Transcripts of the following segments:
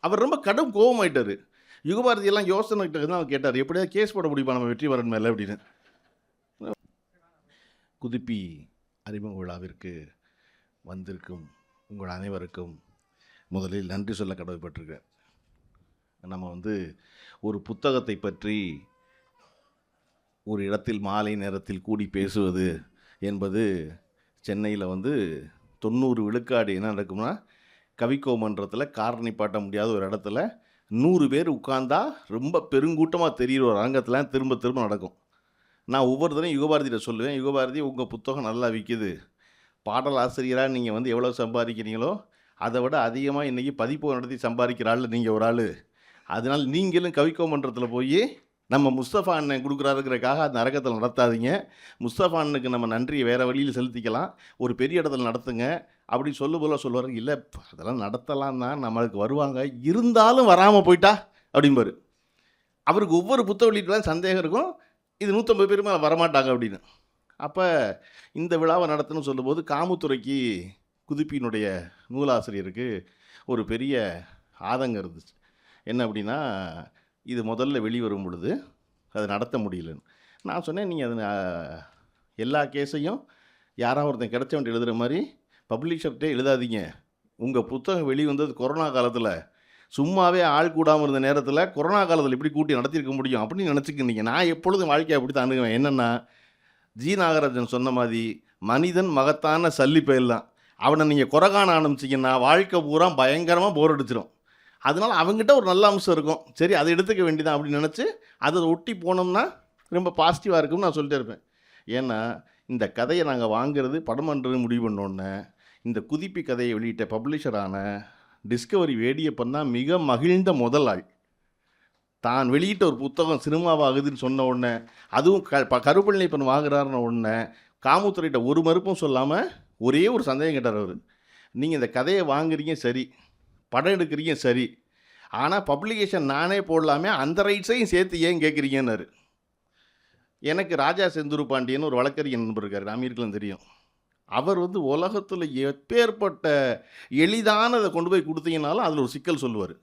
அவர் ரொம்ப கடும் கோபமாயிட்டார். யுகபாரதியெல்லாம் யோசனை தான் அவர் கேட்டார், எப்படியாவது கேஸ் போட முடியுமா நம்ம வெற்றிமாறன் மேலே அப்படின்னு. குதிப்பி அறிமுக விழாவிற்கு வந்திருக்கும் உங்கள் அனைவருக்கும் முதலில் நன்றி சொல்ல கடமைப்பட்டிருக்கேன். நம்ம ஒரு புத்தகத்தை பற்றி ஒரு இடத்தில் மாலை நேரத்தில் கூடி பேசுவது என்பது சென்னையில் 90 விழுக்காடு என்ன நடக்கும்னா, கவிக்கோ மன்றத்தில் காரணி பாட்ட முடியாத ஒரு இடத்துல 100 பேர் உட்கார்ந்தா ரொம்ப பெருங்கூட்டமாக தெரிகிற ஒரு அரங்கத்தில் திரும்ப திரும்ப நடக்கும். நான் ஒவ்வொரு தடவையும் யுகபாரதியிட்ட சொல்லுவேன், யுகபாரதி உங்கள் புத்தகம் நல்லா விற்கிது, பாடல் ஆசிரியராக நீங்கள் எவ்வளோ சம்பாதிக்கிறீங்களோ அதை விட அதிகமாக இன்றைக்கி பதிப்பு நடத்தி சம்பாதிக்கிற ஆள் நீங்கள் ஒரு ஆள். அதனால் நீங்களும் கவிக்கோ மன்றத்தில் போய் நம்ம முஸ்தபா அண்ணன் கொடுக்குறாருங்கிறக்காக அந்த அரங்கத்தில் நடத்தாதீங்க, முஸ்தபா அண்ணனுக்கு நம்ம நன்றியை வேறு வழியில் செலுத்திக்கலாம், ஒரு பெரிய இடத்துல நடத்துங்க அப்படி சொல்லுவார். இல்லை அதெல்லாம் நடத்தலாம் தான், நம்மளுக்கு வருவாங்க, இருந்தாலும் வராமல் போயிட்டா அப்படிம்பார். அவருக்கு ஒவ்வொரு புத்தக வெளியீட்டுலாம் சந்தேகம் இருக்கும், இது 150 பேர் மேலே வரமாட்டாங்க அப்படின்னு. அப்போ இந்த விழாவை நடத்தணும்னு சொல்லும்போது காமுத்துறைக்கு குதிப்பினுடைய நூலாசிரியருக்கு ஒரு பெரிய ஆதங்கம் இருந்துச்சு. என்ன அப்படின்னா, இது முதல்ல வெளிவரும் பொழுது அதை நடத்த முடியலன்னு. நான் சொன்னேன், நீங்கள் அது எல்லா கேஸையும் யாராவது ஒருத்தன் கிடச்சவன்ட்டு எழுதுகிற மாதிரி பப்ளிஷர்கிட்டே எழுதாதீங்க. உங்கள் புத்தகம் வெளிவந்தது கொரோனா காலத்தில், சும்மாவே ஆள் கூடாமல் இருந்த நேரத்தில் கொரோனா காலத்தில் எப்படி கூட்டி நடத்தியிருக்க முடியும் அப்படின்னு நினச்சிக்கிட்டீங்க. நான் எப்பொழுதும் வாழ்க்கையை அப்படி தான் அணுகுவேன். என்னென்னா, ஜி நாகராஜன் சொன்ன மாதிரி மனிதன் மகத்தான சல்லிப்பயல் தான். அவனை நீங்கள் குறைகாண ஆரம்பிச்சிங்கன்னா வாழ்க்கை பூரா பயங்கரமாக போர் அடிச்சிடும். அதனால் அவங்ககிட்ட ஒரு நல்ல அம்சம் இருக்கும், சரி அதை எடுத்துக்க வேண்டியதான் அப்படின்னு நினச்சி அதை ஒட்டி போனோம்னா ரொம்ப பாசிட்டிவாக இருக்கும்னு நான் சொல்லிட்டே இருப்பேன். ஏன்னா இந்த கதையை நாங்கள் வாங்கிறது படம் பண்ணுறது முடிவு பண்ணோன்னே, இந்த குதிப்பி கதையை வெளியிட்ட பப்ளிஷரான டிஸ்கவரி வேடியப்பன் தான் மிக மகிழ்ந்த முதல் ஆள். தான் வெளியிட்ட ஒரு புத்தகம் சினிமாவாகுதுன்னு சொன்ன உடனே, அதுவும் கருப்பழனியப்பன் வாங்குறாருன்னு உடனே காமுத்துறையிட்ட ஒரு மறுப்பும் சொல்லாமல் ஒரே ஒரு சந்தேகம் கேட்டார் அவர். நீங்கள் இந்த கதையை வாங்குறீங்க சரி, படம் எடுக்கிறீங்க சரி, ஆனால் பப்ளிகேஷன் நானே போடலாமே, அந்த ரைட்ஸையும் சேர்த்து ஏன் கேட்குறீங்கன்னாரு. எனக்கு ராஜா செந்தூர் பாண்டியன் ஒரு வழக்கறிஞர் நண்பர் இருக்கார், அமீருக்கெல்லாம் தெரியும். அவர் உலகத்தில் எப்பேற்பட்ட எளிதானதை கொண்டு போய் கொடுத்தீங்கனாலும் அதில் ஒரு சிக்கல் சொல்லுவார்.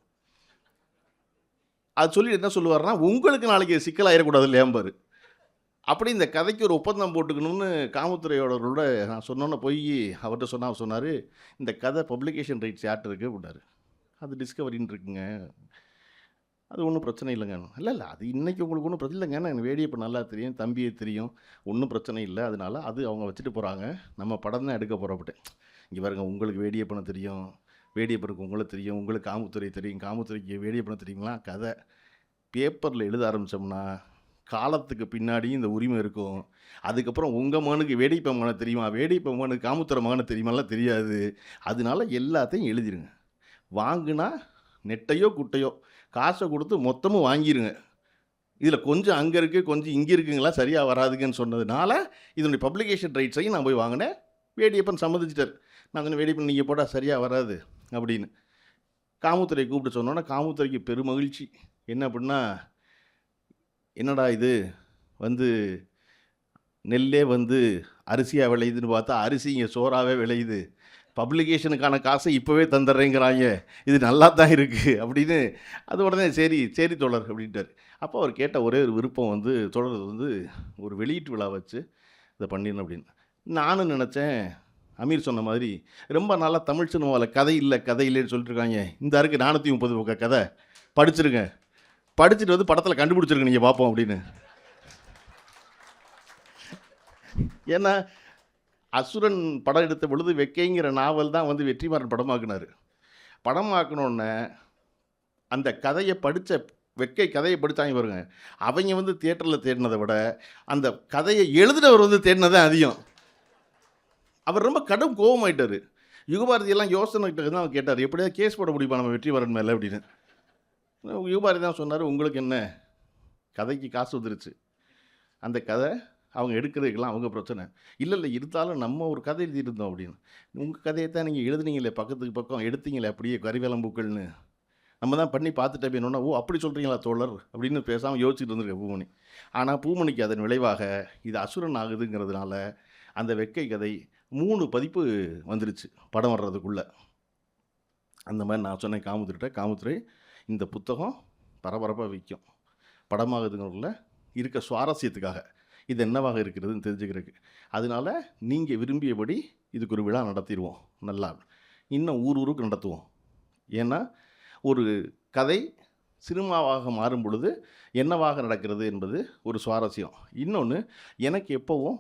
அது சொல்லி என்ன சொல்லுவார்னா, உங்களுக்கு நாளைக்கு சிக்கல் ஆயிடக்கூடாது இல்லையாம்பார். அப்படி இந்த கதைக்கு ஒரு ஒப்பந்தம் போட்டுக்கணும்னு காமுத்துறையோட நான் சொன்னோன்னே போய் அவர்கிட்ட சொன்னார், இந்த கதை பப்ளிகேஷன் ரைட்ஸ் யார்கிட்ட இருக்குது அப்படின்னாரு. அது டிஸ்கவரின்னு இருக்குங்க, அது ஒன்றும் பிரச்சனை இல்லைங்க. இல்லை அது இன்றைக்கி உங்களுக்கு ஒன்றும் பிரச்சனை இல்லைங்க, எனக்கு வேடியை இப்போ நல்லா தெரியும், தம்பியை தெரியும், ஒன்றும் பிரச்சனை இல்லை, அதனால் அது அவங்க வச்சுட்டு போகிறாங்க, நம்ம படம் தான் எடுக்க போகிறப்பட்டு. இங்கே பாருங்க, உங்களுக்கு வேடியப்பனை தெரியும், வேடியப்பனுக்கு உங்களுக்கு தெரியும், உங்களுக்கு காமுத்துறை தெரியும், காமுத்துறைக்கு வேடியப்பனை தெரியுங்களா. கதை பேப்பரில் எழுத ஆரம்பித்தோம்னா காலத்துக்கு பின்னாடி இந்த உரிமை இருக்கும். அதுக்கப்புறம் உங்கள் மகனுக்கு வேடிப்ப மகனை தெரியுமா, வேடிப்ப மகனுக்கு காமுத்துறை மகனை தெரியுமாலாம் தெரியாது. அதனால எல்லாத்தையும் எழுதிருங்க. வாங்குனா நெட்டையோ குட்டையோ காசை கொடுத்து மொத்தமும் வாங்கிடுங்க. இதில் கொஞ்சம் அங்கே இருக்குது கொஞ்சம் இங்கே இருக்குங்களா சரியாக வராதுங்கன்னு சொன்னதுனால இதனுடைய பப்ளிகேஷன் ரைட்ஸையும் நான் போய் வாங்கினேன். வேடியப்பன் சம்மதிச்சிட்டார். நான் கொஞ்சம் வேடியப்பன் நீங்கள் போட்டால் சரியாக வராது அப்படின்னு காமுத்துறையை கூப்பிட்டு சொன்னோன்னா, காமுத்துறைக்கு பெருமகிழ்ச்சி. என்ன அப்படின்னா, என்னடா இது நெல்லே அரிசியாக விளையுதுன்னு பார்த்தா அரிசி இங்கே சோறாகவே விளையுது, பப்ளிகேஷனுக்கான காசை இப்போவே தந்துடுறேங்கிறாங்க, இது நல்லா தான் இருக்குது அப்படின்னு. அது உடனே சரி சரி தொடர் அப்படின்ட்டார். அப்போ அவர் கேட்ட ஒரே ஒரு விருப்பம் தொடர் ஒரு வெளியீட்டு விழா வச்சு இதை பண்ணிடணும் அப்படின்னு. நானும் நினச்சேன், அமீர் சொன்ன மாதிரி ரொம்ப நல்லா தமிழ் சினிமாவில் கதை இல்லைன்னு சொல்லிட்டு இருக்காங்க, இந்த இருக்குது 430 பக்க கதை, படிச்சிருங்க, படிச்சுட்டு படத்தில் கண்டுபிடிச்சிருங்க நீங்கள் பார்ப்போம் அப்படின்னு. ஏன்னா அசுரன் படம் எடுத்த பொழுது வெக்கைங்கிற நாவல் தான் வெற்றிமாறன் படமாக்குனார். படமாக்கணுன்னே அந்த கதையை படித்த வெக்கை கதையை படித்தாங்க பாருங்க, அவங்க தியேட்டரில் தேடினதை விட அந்த கதையை எழுதுனவர் தேடினதே அதிகம். அவர் ரொம்ப கடும் கோபமாயிட்டார். யுகபாரதியெல்லாம் யோசனை தான் கேட்டார், எப்படியாவது கேஸ் போட முடியுமா நம்ம வெற்றிமாறன் மேலே அப்படின்னு. யுகபாரதி தான் சொன்னார், உங்களுக்கு என்ன, கதைக்கு காசு வந்துருச்சு, அந்த கதை அவங்க எடுக்கிறதுக்கெல்லாம் அவங்க பிரச்சனை இல்லை, இருந்தாலும் நம்ம ஒரு கதை எழுதியிருந்தோம் அப்படின்னு. உங்கள் கதையை தான் நீங்கள் எழுதுனீங்களே, பக்கத்துக்கு பக்கம் எடுத்தீங்களே அப்படியே கரிவேலம்பூக்கள்னு, நம்ம தான் பண்ணி பார்த்துட்டே வேணும்னா, ஓ அப்படி சொல்கிறீங்களா தோழர் அப்படின்னு பேசாமல் யோசிச்சுட்டு இருந்திருக்க பூமணி. ஆனால் பூமணிக்கு அதன் விளைவாக இது அசுரன் ஆகுதுங்கிறதுனால அந்த வெக்கை கதை 3 பதிப்பு வந்துருச்சு படம் வர்றதுக்குள்ளே. அந்த மாதிரி நான் சொன்னேன் காமுத்துறை இந்த புத்தகம் பரபரப்பாக விற்கும், படமாகுதுங்கிறதுல இருக்க சுவாரஸ்யத்துக்காக இது என்னவாக இருக்கிறதுன்னு தெரிஞ்சுக்கிறதுக்கு. அதனால நீங்கள் விரும்பியபடி இதுக்கு ஒரு விழா நடத்திடுவோம், நல்லா இன்னும் ஊருக்கு நடத்துவோம். ஏன்னா ஒரு கதை சினிமாவாக மாறும் பொழுது என்னவாக நடக்கிறது என்பது ஒரு சுவாரஸ்யம். இன்னொன்று, எனக்கு எப்போவும்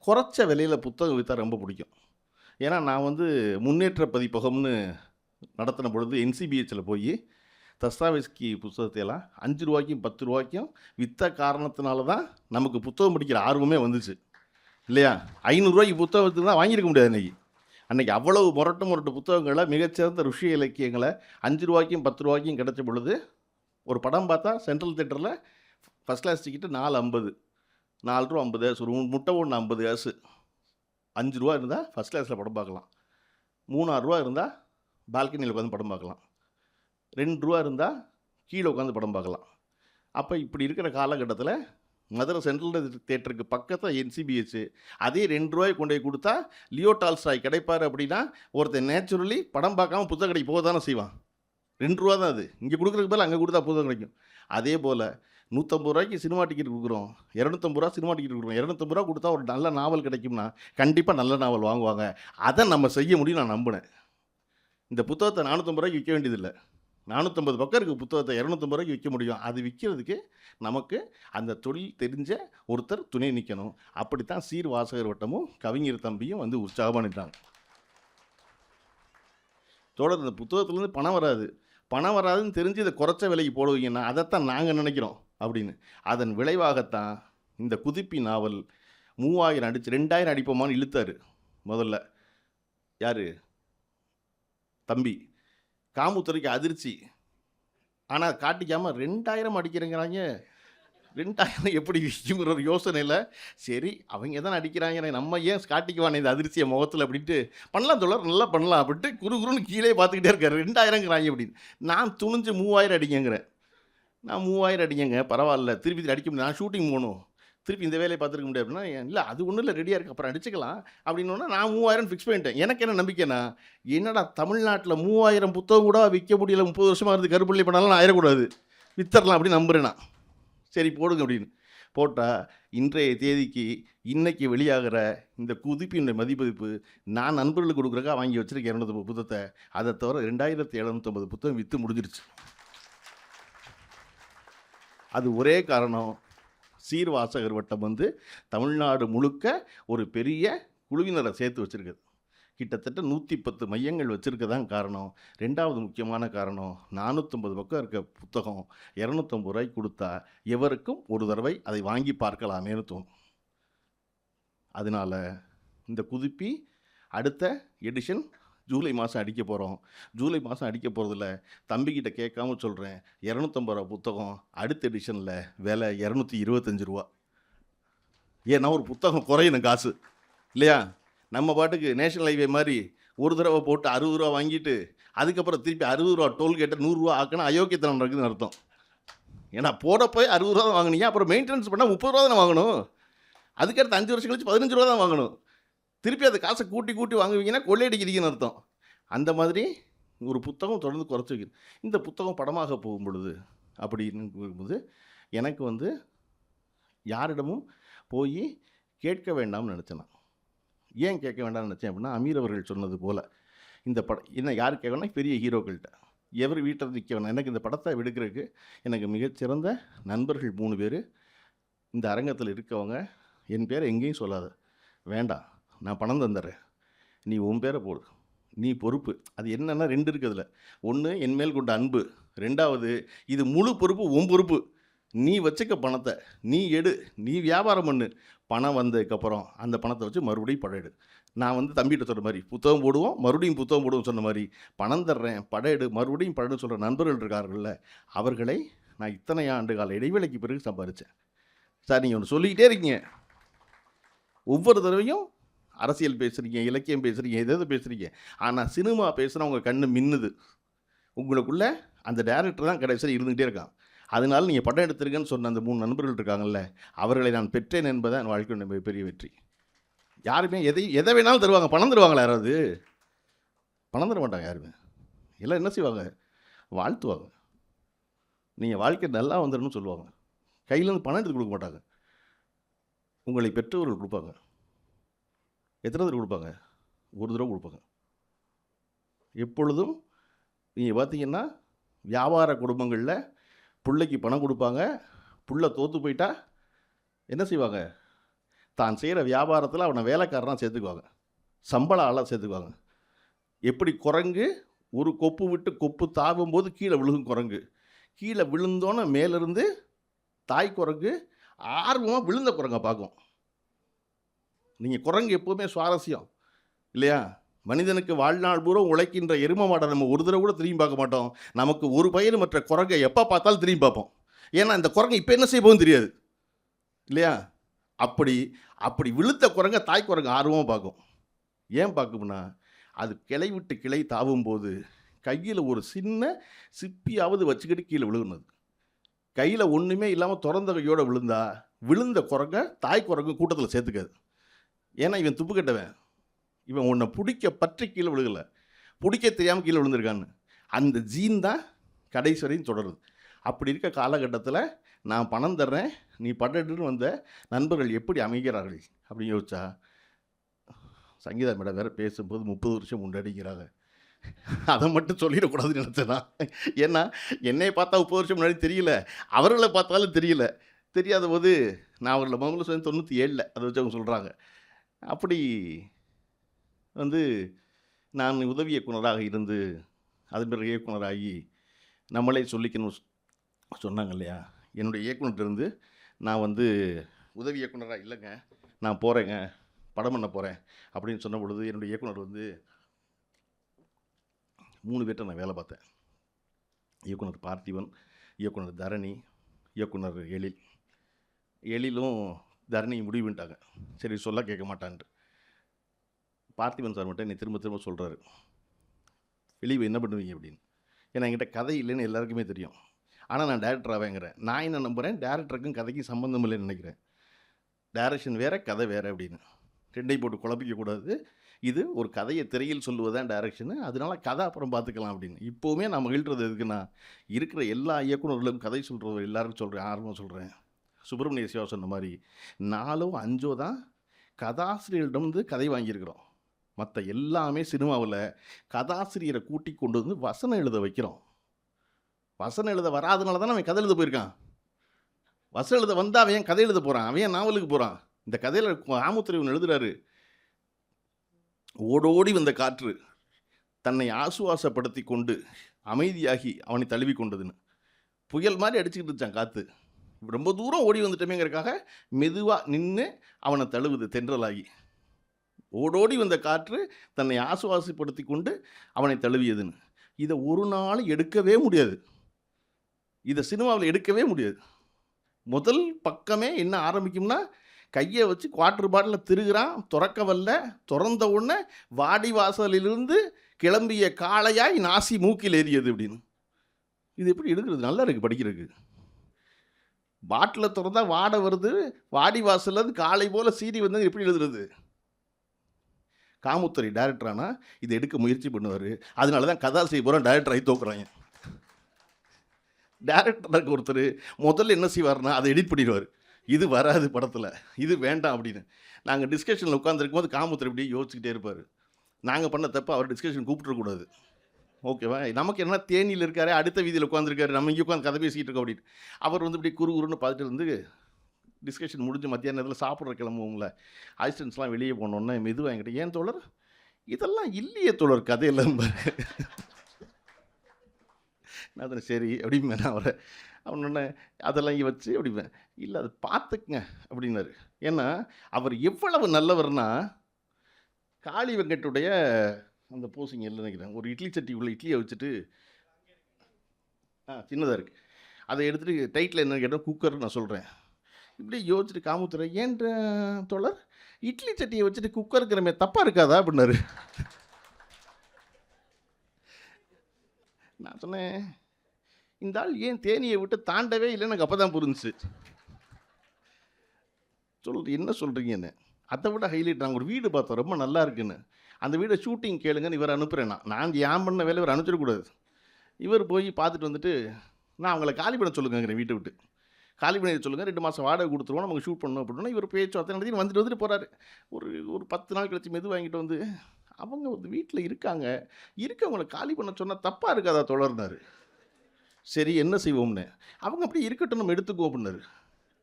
குறைச்ச விலையில் புத்தகம் விற்றா ரொம்ப பிடிக்கும். ஏன்னா நான் வந்து முன்னேற்ற பதிப்பகம்னு நடத்தின பொழுது NCBHல் போய் தஸ்தாவேஸ்கி புத்தகத்தையெல்லாம் 5 ரூபாய்க்கும் 10 ரூபாய்க்கும் விற்ற காரணத்தினால தான் நமக்கு புத்தகம் படிக்கிற ஆர்வமே வந்துச்சு இல்லையா? 500 ரூபாய்க்கு புத்தகத்துக்கு தான் வாங்கியிருக்க முடியாது அன்றைக்கி அவ்வளவு முரட்டு புத்தகங்களை, மிகச்சிறந்த ருஷி இலக்கியங்களை 5 ரூபாய்க்கும் 10 ரூபாய்க்கும் கிடைச்ச பொழுது ஒரு படம் பார்த்தா சென்ட்ரல் தேட்டரில் ஃபஸ்ட் கிளாஸ் டிக்கெட்டு 4.50, 4 ரூபா 50 காசு, ஒரு முட்டை ஒன்று 50 காசு. 5 ரூபா இருந்தால் ஃபஸ்ட் கிளாஸில் படம் பார்க்கலாம், 3-6 ரூபா இருந்தால் பால்கனியில் உட்காந்து படம் பார்க்கலாம், 2 ரூபா இருந்தால் கீழே உட்காந்து படம் பார்க்கலாம். அப்போ இப்படி இருக்கிற காலகட்டத்தில் மதுரை சென்ட்ரல் தேட்டருக்கு பக்கத்தில் NCBH, அதே 2 ரூபாய் கொண்டு போய் கொடுத்தா லியோ டால்ஸ்டாய் கிடைப்பார் அப்படின்னா ஒருத்தன் நேச்சுரலி படம் பார்க்காம புத்தக கடைக்கு போக தானே செய்வான். 2 ரூபா தான் அது, இங்கே கொடுக்குறதுக்கு பதில் அங்கே கொடுத்தா புத்தகம் கிடைக்கும். அதே போல் 150 ரூபாய்க்கு சினிமா டிக்கெட் கொடுக்குறோம், 250 ரூபா சினிமா டிக்கெட் கொடுக்குறோம், 250 ரூபா கொடுத்தா ஒரு நல்ல நாவல் கிடைக்கும்னா கண்டிப்பாக நல்ல நாவல் வாங்குவாங்க. அதை நம்ம செய்ய முடியும் நான் நம்பினேன். இந்த புத்தகத்தை 450 ரூபாய்க்கு விற்க வேண்டியதில்லை, 450 பக்கம் இருக்குது புத்தகத்தை 250 ரூபாய்க்கு விற்க முடியும். அது விற்கிறதுக்கு நமக்கு அந்த தொழில் தெரிஞ்ச ஒருத்தர் துணை நிற்கணும். அப்படித்தான் சீர் வாசகர் வட்டமும் கவிஞர் தம்பியும் வந்து உற்சாகமாக நின்றாங்க. தொடர் இந்த புத்தகத்துலேருந்து பணம் வராதுன்னு தெரிஞ்சு இதை குறைச்ச விலைக்கு போடுவீங்கன்னா அதைத்தான் நாங்கள் நினைக்கிறோம் அப்படின்னு. அதன் விளைவாகத்தான் இந்த குதிப்பி நாவல் 3000 அடிச்சு 2000 அடிப்போமான்னு இழுத்தார். முதல்ல யார்? தம்பி. காமுத்துறைக்கு அதிர்ச்சி. ஆனால் காட்டிக்காமல் 2000 அடிக்கிறேங்கிறாங்க, 2000 எப்படி விற்குங்கிற ஒரு யோசனையில் சரி அவங்க தான் அடிக்கிறாங்க, நம்ம ஏன் காட்டிக்குவானே இந்த அதிர்ச்சியை முகத்தில் அப்படின்ட்டு பண்ணலாம் தோழர், நல்லா பண்ணலாம் அப்படின்ட்டு குறுன்னு கீழே பார்த்துக்கிட்டே இருக்காரு. 2000ங்கிறாங்க அப்படின்னு. நான் துணிஞ்சு 3000 அடிங்கிறேன். நான் 3000 அடிங்க பரவாயில்ல, திருப்பி அடிக்க முடியும், நான் ஷூட்டிங் போகணும், திருப்பி இந்த வேலையை பார்த்துருக்க முடியாது அப்படின்னா, இல்லை அது ஒன்றும் இல்லை ரெடியாக இருக்குது அப்புறம் அடிச்சுக்கலாம் அப்படின்னா நான் 3000 ஃபிக்ஸ் பண்ணிட்டேன். எனக்கு என்ன நம்பிக்கைன்னா, என்னடா தமிழ்நாட்டில் 3000 புத்தகம் கூட விற்க முடியல, 30 வருஷமாக இருந்து கருப்பள்ளி பண்ணாலும் நான் ஆயிடக்கூடாது, வித்தரலாம் அப்படின்னு நம்புகிறேன் நான். சரி போடுங்க அப்படின்னு போட்டால் இன்றைய தேதிக்கு இன்றைக்கி வெளியாகிற இந்த குதிப்பினுடைய மதிப்பதிப்பு நான் நண்பர்களுக்கு கொடுக்குறக்கா வாங்கி வச்சுருக்கேன் 250 புத்தகத்தை. அதை தவிர 2750 புத்தகம் விற்று முடிஞ்சிருச்சு. அது ஒரே காரணம், சீர்வாசகர் வட்டம் வந்து தமிழ்நாடு முழுக்க ஒரு பெரிய குழுவினரை சேர்த்து வச்சுருக்குது. கிட்டத்தட்ட 110 மையங்கள் வச்சுருக்கதான் காரணம். 2வது முக்கியமான காரணம், 450 பக்கம் இருக்க புத்தகம் 250 ரூபாய்க்கு கொடுத்தா எவருக்கும் ஒரு தடவை அதை வாங்கி பார்க்கலாமேனு தோணும். அதனால் இந்த குதிப்பி அடுத்த எடிஷன் ஜூலை மாதம் அடிக்க போகிறோம். ஜூலை மாதம் அடிக்க போகிறதில்ல, தம்பிக்கிட்ட கேட்காம சொல்கிறேன், 250 ரூபா புத்தகம் அடுத்த எடிஷனில் விலை 225 ரூபா. ஏன்னா ஒரு புத்தகம் குறையணும் காசு இல்லையா? நம்ம பாட்டுக்கு நேஷனல் ஹைவே மாதிரி ஒரு தடவை போட்டு 60 ரூபா வாங்கிட்டு அதுக்கப்புறம் திருப்பி 60 ரூபா டோல்கேட்டை 100 ரூபா ஆக்கினா அயோக்கியத்தனம் நடக்குதுன்னு அர்த்தம். ஏன்னா போட போய் 60 ரூபா தான் வாங்கினீங்க, அப்புறம் மெயின்டெனன்ஸ் பண்ணால் 30 ரூபா தானே வாங்கணும், அதுக்கடுத்து 5 வருஷம் கழிச்சு 15 ரூபா தான் வாங்கணும், திருப்பி அந்த காசை கூட்டி வாங்குவீங்கன்னா கொள்ளையடிக்கிறீங்கன்னு அர்த்தம். அந்த மாதிரி ஒரு புத்தகம் தொடர்ந்து குறைச்சி வைக்கணும். இந்த புத்தகம் படமாக போகும் பொழுது அப்படின்னு போகும்போது எனக்கு வந்து யாரிடமும் போய் கேட்க வேண்டாம்னு நினச்சேன். ஏன் கேட்க வேண்டாம்னு நினச்சேன் அப்படின்னா, அமீர் அவர்கள் சொன்னது போல் இந்த படம் என்ன யார் கேட்கணும்னா பெரிய ஹீரோக்கள்கிட்ட, எவர் வீட்டில் நிற்க வேணாம். எனக்கு இந்த படத்தை எடுக்கிறதுக்கு எனக்கு மிகச்சிறந்த நண்பர்கள் 3 பேர் இந்த அரங்கத்தில் இருக்கவங்க. என் பேரை எங்கேயும் சொல்லாத, வேண்டாம் நான் பணம் தந்துடுறேன், நீ உன் பேரை போடு, நீ பொறுப்பு. அது என்னென்னா 2 இருக்குதுல, ஒன்று என் மேல் கொண்ட அன்பு, 2வது இது முழு பொறுப்பு உன் பொறுப்பு, நீ வச்சுக்க பணத்தை, நீ எடு, நீ வியாபாரம் பண்ணு, பணம் வந்ததுக்கப்புறம் அந்த பணத்தை வச்சு மறுபடியும் படம் எடு. நான் வந்து தம்பிகிட்ட சொன்ன மாதிரி புத்தகம் போடுவோம், மறுபடியும் புத்தகம் போடுவோம் சொன்ன மாதிரி பணம் தர்றேன், படம் எடு, மறுபடியும் படம் சொல்கிற நண்பர்கள் இருக்கார்கள்ல, அவர்களை நான் இத்தனை ஆண்டு கால இடைவேளைக்கு பிறகு சம்பாதிச்சேன். சார் நீங்கள் ஒன்று சொல்லிக்கிட்டே இருக்கீங்க, ஒவ்வொரு தடவையும் அரசியல் பேசுகிறீங்க, இலக்கியம் பேசுகிறீங்க, எதாவது பேசுகிறீங்க, ஆனால் சினிமா பேசுனா உங்கள் கண்ணு மின்னுது. உங்களுக்குள்ளே அந்த டேரக்டர் தான் கடைசியில் இருந்துகிட்டே இருக்கான். அதனால நீங்கள் படம் எடுத்திருக்கேன்னு சொன்ன அந்த 3 நண்பர்கள் இருக்காங்கல்ல, அவர்களை நான் பெற்றேன் என்பதை என் வாழ்க்கையோட பெரிய வெற்றி. யாருமே எதை வேணாலும் தருவாங்க, பணம் தருவாங்களா? யாராவது பணம் தர மாட்டாங்க யாருமே. எல்லாம் என்ன செய்வாங்க? வாழ்த்துவாங்க. நீங்கள் வாழ்க்கை நல்லா வந்துடணும்னு சொல்லுவாங்க. கையிலேருந்து பணம் எடுத்து கொடுக்க மாட்டாங்க. உங்களை பெற்றவர்கள் கொடுப்பாங்க. எத்தனை தடவை கொடுப்பாங்க? ஒரு தடவை கொடுப்பாங்க. எப்பொழுதும் நீங்கள் பார்த்தீங்கன்னா வியாபார குடும்பங்களில் பிள்ளைக்கு பணம் கொடுப்பாங்க. புள்ள தோற்று போயிட்டா என்ன செய்வாங்க? தான் செய்கிற வியாபாரத்தில் அவனை வேலைக்காரனாக சேர்த்துக்குவாங்க, சம்பள ஆளாக சேர்த்துக்குவாங்க. எப்படி குரங்கு ஒரு கொப்பு விட்டு கொப்பு தாவும்போது கீழே விழுகும் குரங்கு, கீழே விழுந்தோன்னே மேலேருந்து தாய் குரங்கு ஆர்வமாக விழுந்த குரங்கை பார்க்கும். நீங்கள் குரங்கு எப்போவுமே சுவாரஸ்யம் இல்லையா? மனிதனுக்கு வாழ்நாள் பூரா உழைக்கின்ற எரும மாடை நம்ம ஒரு தடவை கூட திரும்பி பார்க்க மாட்டோம். நமக்கு ஒரு பயிர் மற்ற குரங்கை எப்போ பார்த்தாலும் திரும்பி பார்ப்போம். ஏன்னா இந்த குரங்கு இப்போ என்ன செய்ய போகுதுன்னு தெரியாது இல்லையா? அப்படி விழுத்த குரங்கை தாய் குரங்கு ஆர்வமாக பார்க்கும். ஏன் பார்க்கும்னா, அது கிளை விட்டு கிளை தாவும்போது கையில் ஒரு சின்ன சிப்பியாவது வச்சுக்கிட்டு கீழே விழுகுனது. கையில் ஒன்றுமே இல்லாமல் திறந்த கையோடு விழுந்தா விழுந்த குரங்கை தாய் குரங்கு கூட்டத்தில் சேர்த்துக்காது. ஏன்னா இவன் துப்பு கட்டவன், இவன் உன்னை பிடிக்க பற்றி கீழே விழுகலை, பிடிக்க தெரியாமல் கீழே விழுந்திருக்கான்னு. அந்த ஜீன் தான் கடைசி வரையும் தொடருது. அப்படி இருக்க காலகட்டத்தில் நான் பணம் தர்றேன், நீ பட்டுன்னு வந்த நண்பர்கள் எப்படி அமைகிறார்கள் அப்படின்னு யோசிச்சா, சங்கீதா மேடம் வேறு பேசும்போது 30 வருஷம் முன்னாடிங்கிறாங்க. அதை மட்டும் சொல்லிடக்கூடாதுன்னு நினச்சேன்னா. ஏன்னா என்னை பார்த்தா 30 வருஷம் முன்னாடி தெரியல, அவர்களை பார்த்தாலும் தெரியல. தெரியாத போது நான் அவர்களை முதல்ல சொல்லி 97 அதை வச்சு அவங்க சொல்கிறாங்க. அப்படி நான் உதவி இயக்குனராக இருந்து அதன் பிறகு இயக்குனராகி நம்மளே சொல்லிக்கணும் சொன்னாங்க இல்லையா? என்னுடைய இயக்குனர்கிட்டருந்து நான் உதவி இயக்குனராக இல்லைங்க, நான் போகிறேங்க, படம் பண்ண போகிறேன் அப்படின்னு சொன்ன பொழுது என்னுடைய இயக்குனர் 3 பேர்கிட்ட நான் வேலை பார்த்தேன். இயக்குனர் பார்த்திபன், இயக்குனர் தரணி, இயக்குனர் எழில். எழிலும் தரணியும் முடிவு பண்ணிட்டாங்க, சரி சொல்ல கேட்க மாட்டான்ட்டு. பார்த்திபன் சார் மட்டும் என்னை திரும்ப திரும்ப சொல்கிறாரு, வெளியே என்ன பண்ணுவீங்க அப்படின்னு. ஏன்னா என்கிட்ட கதை இல்லைன்னு எல்லாருக்குமே தெரியும். ஆனால் நான் டேரக்டர் ஆவேங்கிறேன். நான் என்ன நம்புகிறேன், டேரக்டருக்கும் கதைக்கும் சம்மந்தம் இல்லைன்னு நினைக்கிறேன். டைரக்ஷன் வேறு, கதை வேறு அப்படின்னு ரெண்டையும் போட்டு குழப்பிக்கக்கூடாது. இது ஒரு கதையை திரையில் சொல்லுவதுதான் டைரக்ஷனு, அதனால கதை அப்புறம் பார்த்துக்கலாம் அப்படின்னு. இப்போவுமே நான் மகிழ்கிறது எதுக்குன்னா, இருக்கிற எல்லா இயக்குநர்களும் கதை சொல்கிறவர் எல்லாருக்கும் சொல்கிறேன், ஆர்வம் சொல்கிறேன். சுப்பிரமணிய சிவா சொன்ன மாதிரி 4ஓ 5ஓ தான் கதாசிரியர்களிடம் கதை வாங்கியிருக்கிறோம். மற்ற எல்லாமே சினிமாவில் கதாசிரியரை கூட்டி கொண்டு வசனம் எழுத வைக்கிறோம். வசனம் எழுத வராதனால தானே அவன் கதை எழுத போயிருக்கான். வசனம் எழுத வந்தால் அவன் கதை எழுத போகிறான், அவன் நாவலுக்கு போகிறான். இந்த கதையில் ஆமுத்திரைவன் எழுதுகிறாரு, ஓடோடி வந்த காற்று தன்னை ஆசுவாசப்படுத்தி கொண்டு அமைதியாகி அவனை தழுவி கொண்டதுன்னு. புயல் மாதிரி அடிச்சுக்கிட்டு இருச்சான் காற்று, ரொம்ப தூரம் ஓடி வந்துட்டமேங்கிறக்காக மெதுவாக நின்று அவனை தழுவுது தென்றலாகி. ஓடோடி வந்த காற்று தன்னை ஆசுவாசப்படுத்தி கொண்டு அவனை தழுவியதுன்னு. இதை ஒரு நாள் எடுக்கவே முடியாது, இதை சினிமாவில் எடுக்கவே முடியாது. முதல் பக்கமே என்ன ஆரம்பிக்கும்னா, கையை வச்சு குவார்டர் பாட்டில் திருகிறான், திறக்க வரல, திறந்த உடனே வாடி வாசலிலிருந்து கிளம்பிய காளையாய் நாசி மூக்கில் ஏறியது அப்படின்னு. இது எப்படி எடுக்கிறது? நல்லா இருக்குது படிக்கிறதுக்கு. பாட்டில் திறந்தா வாடை வருது, வாடி வாசல்லேருந்து காளை போல் சீறி வந்தது எப்படி எழுதுறது? காமுத்துறை டைரக்டரானா இதை எடுக்க முயற்சி பண்ணுவார். அதனால தான் கதா செய்ய போகிறோம் டைரக்டர் ஆகி தோக்குறாங்க. டைரக்டருக்கு ஒருத்தர் முதல்ல என்ன செய்வார்னா அதை எடிட் பண்ணிடுவார், இது வராது படத்தில், இது வேண்டாம் அப்படின்னு. நாங்கள் டிஸ்கஷனில் உட்காந்துருக்கும் போது காமுத்துறை இப்படி யோசிச்சுக்கிட்டே இருப்பார். நாங்கள் பண்ண தப்பு அவர் டிஸ்கஷன் கூப்பிட்டுறக்கூடாது, ஓகேவா? நமக்கு என்ன தேனியில் இருக்காரு, அடுத்த வீதியில் உட்காந்துருக்காரு, நம்ம இங்கே உட்காந்து கதை பேசிக்கிட்டு இருக்கோம் அப்படின்னு. அவர் இப்படி குறுகுறுன்னு பார்த்துட்டு டிஸ்கஷன் முடிஞ்சு மத்தியான நேரத்தில் சாப்பிட்ற கிளம்புவோம்ல, அசிஸ்டன்ஸ்லாம் வெளியே போனோன்னே மெதுவாக என்கிட்ட, ஏன் தோழர் இதெல்லாம் இல்லையே தோழர் கதையில் நான் அதனை சரி அப்படிம்பேன். நான் அவனொன்னே அதெல்லாம் இங்கே வச்சு அப்படிப்பேன், இல்லை அதை பார்த்துக்குங்க அப்படின்னாரு. ஏன்னா அவர் எவ்வளவு நல்லவர்னா, காளி வெங்கட்டுடைய அந்த போசிங் இல்லை நினைக்கிறேன், ஒரு இட்லி சட்டி உள்ள இட்லியை வச்சுட்டு சின்னதாக இருக்குது, அதை எடுத்துகிட்டு டைட்டில் என்ன கேட்டால் குக்கர் நான் சொல்கிறேன். இப்படி யோசிச்சுட்டு காமுத்துறை, ஏன் தோழர் இட்லி சட்டியை வச்சுட்டு குக்கருக்கிறமே தப்பாக இருக்காதா அப்படின்னாரு. நான் சொன்னேன், இந்த ஆள் ஏன் தேனியை விட்டு தாண்டவே இல்லைன்னு எனக்கு அப்போ தான் புரிஞ்சிச்சு. என்ன சொல்கிறீங்கன்னு. அதை விட ஹைலைட், நாங்கள் ஒரு வீடு பார்த்தோம் ரொம்ப நல்லா இருக்குன்னு. அந்த வீடை ஷூட்டிங் கேளுங்கன்னு இவர் அனுப்புகிறேன். நான் ஏன் பண்ண வேலை இவர் அனுப்பிச்சிடக்கூடாது. இவர் போய் பார்த்துட்டு வந்துட்டு, நான் அவங்கள காலி பண்ண சொல்லுங்கங்கிறேன் வீட்டை விட்டு. காலி பண்ணி சொல்லுங்கள், 2 மாதம் வாடகை கொடுத்துருவோம், நமக்கு ஷூட் பண்ணணும் அப்படின்னா இவர் பேச்சுவார்த்தை நடத்தி வந்துட்டு போகிறாரு. ஒரு ஒரு 10 நாள் கழிச்சு மெது வாங்கிட்டு வந்து, அவங்க வந்து வீட்டில் இருக்காங்க, இருக்கவங்கள காலி பண்ண சொன்னால் தப்பாக இருக்காதா தொடர்ந்தார். சரி என்ன செய்வோம்னு, அவங்க அப்படியே இருக்கட்டும், நம்ம எடுத்துக்குவோம் அப்படின்னாரு.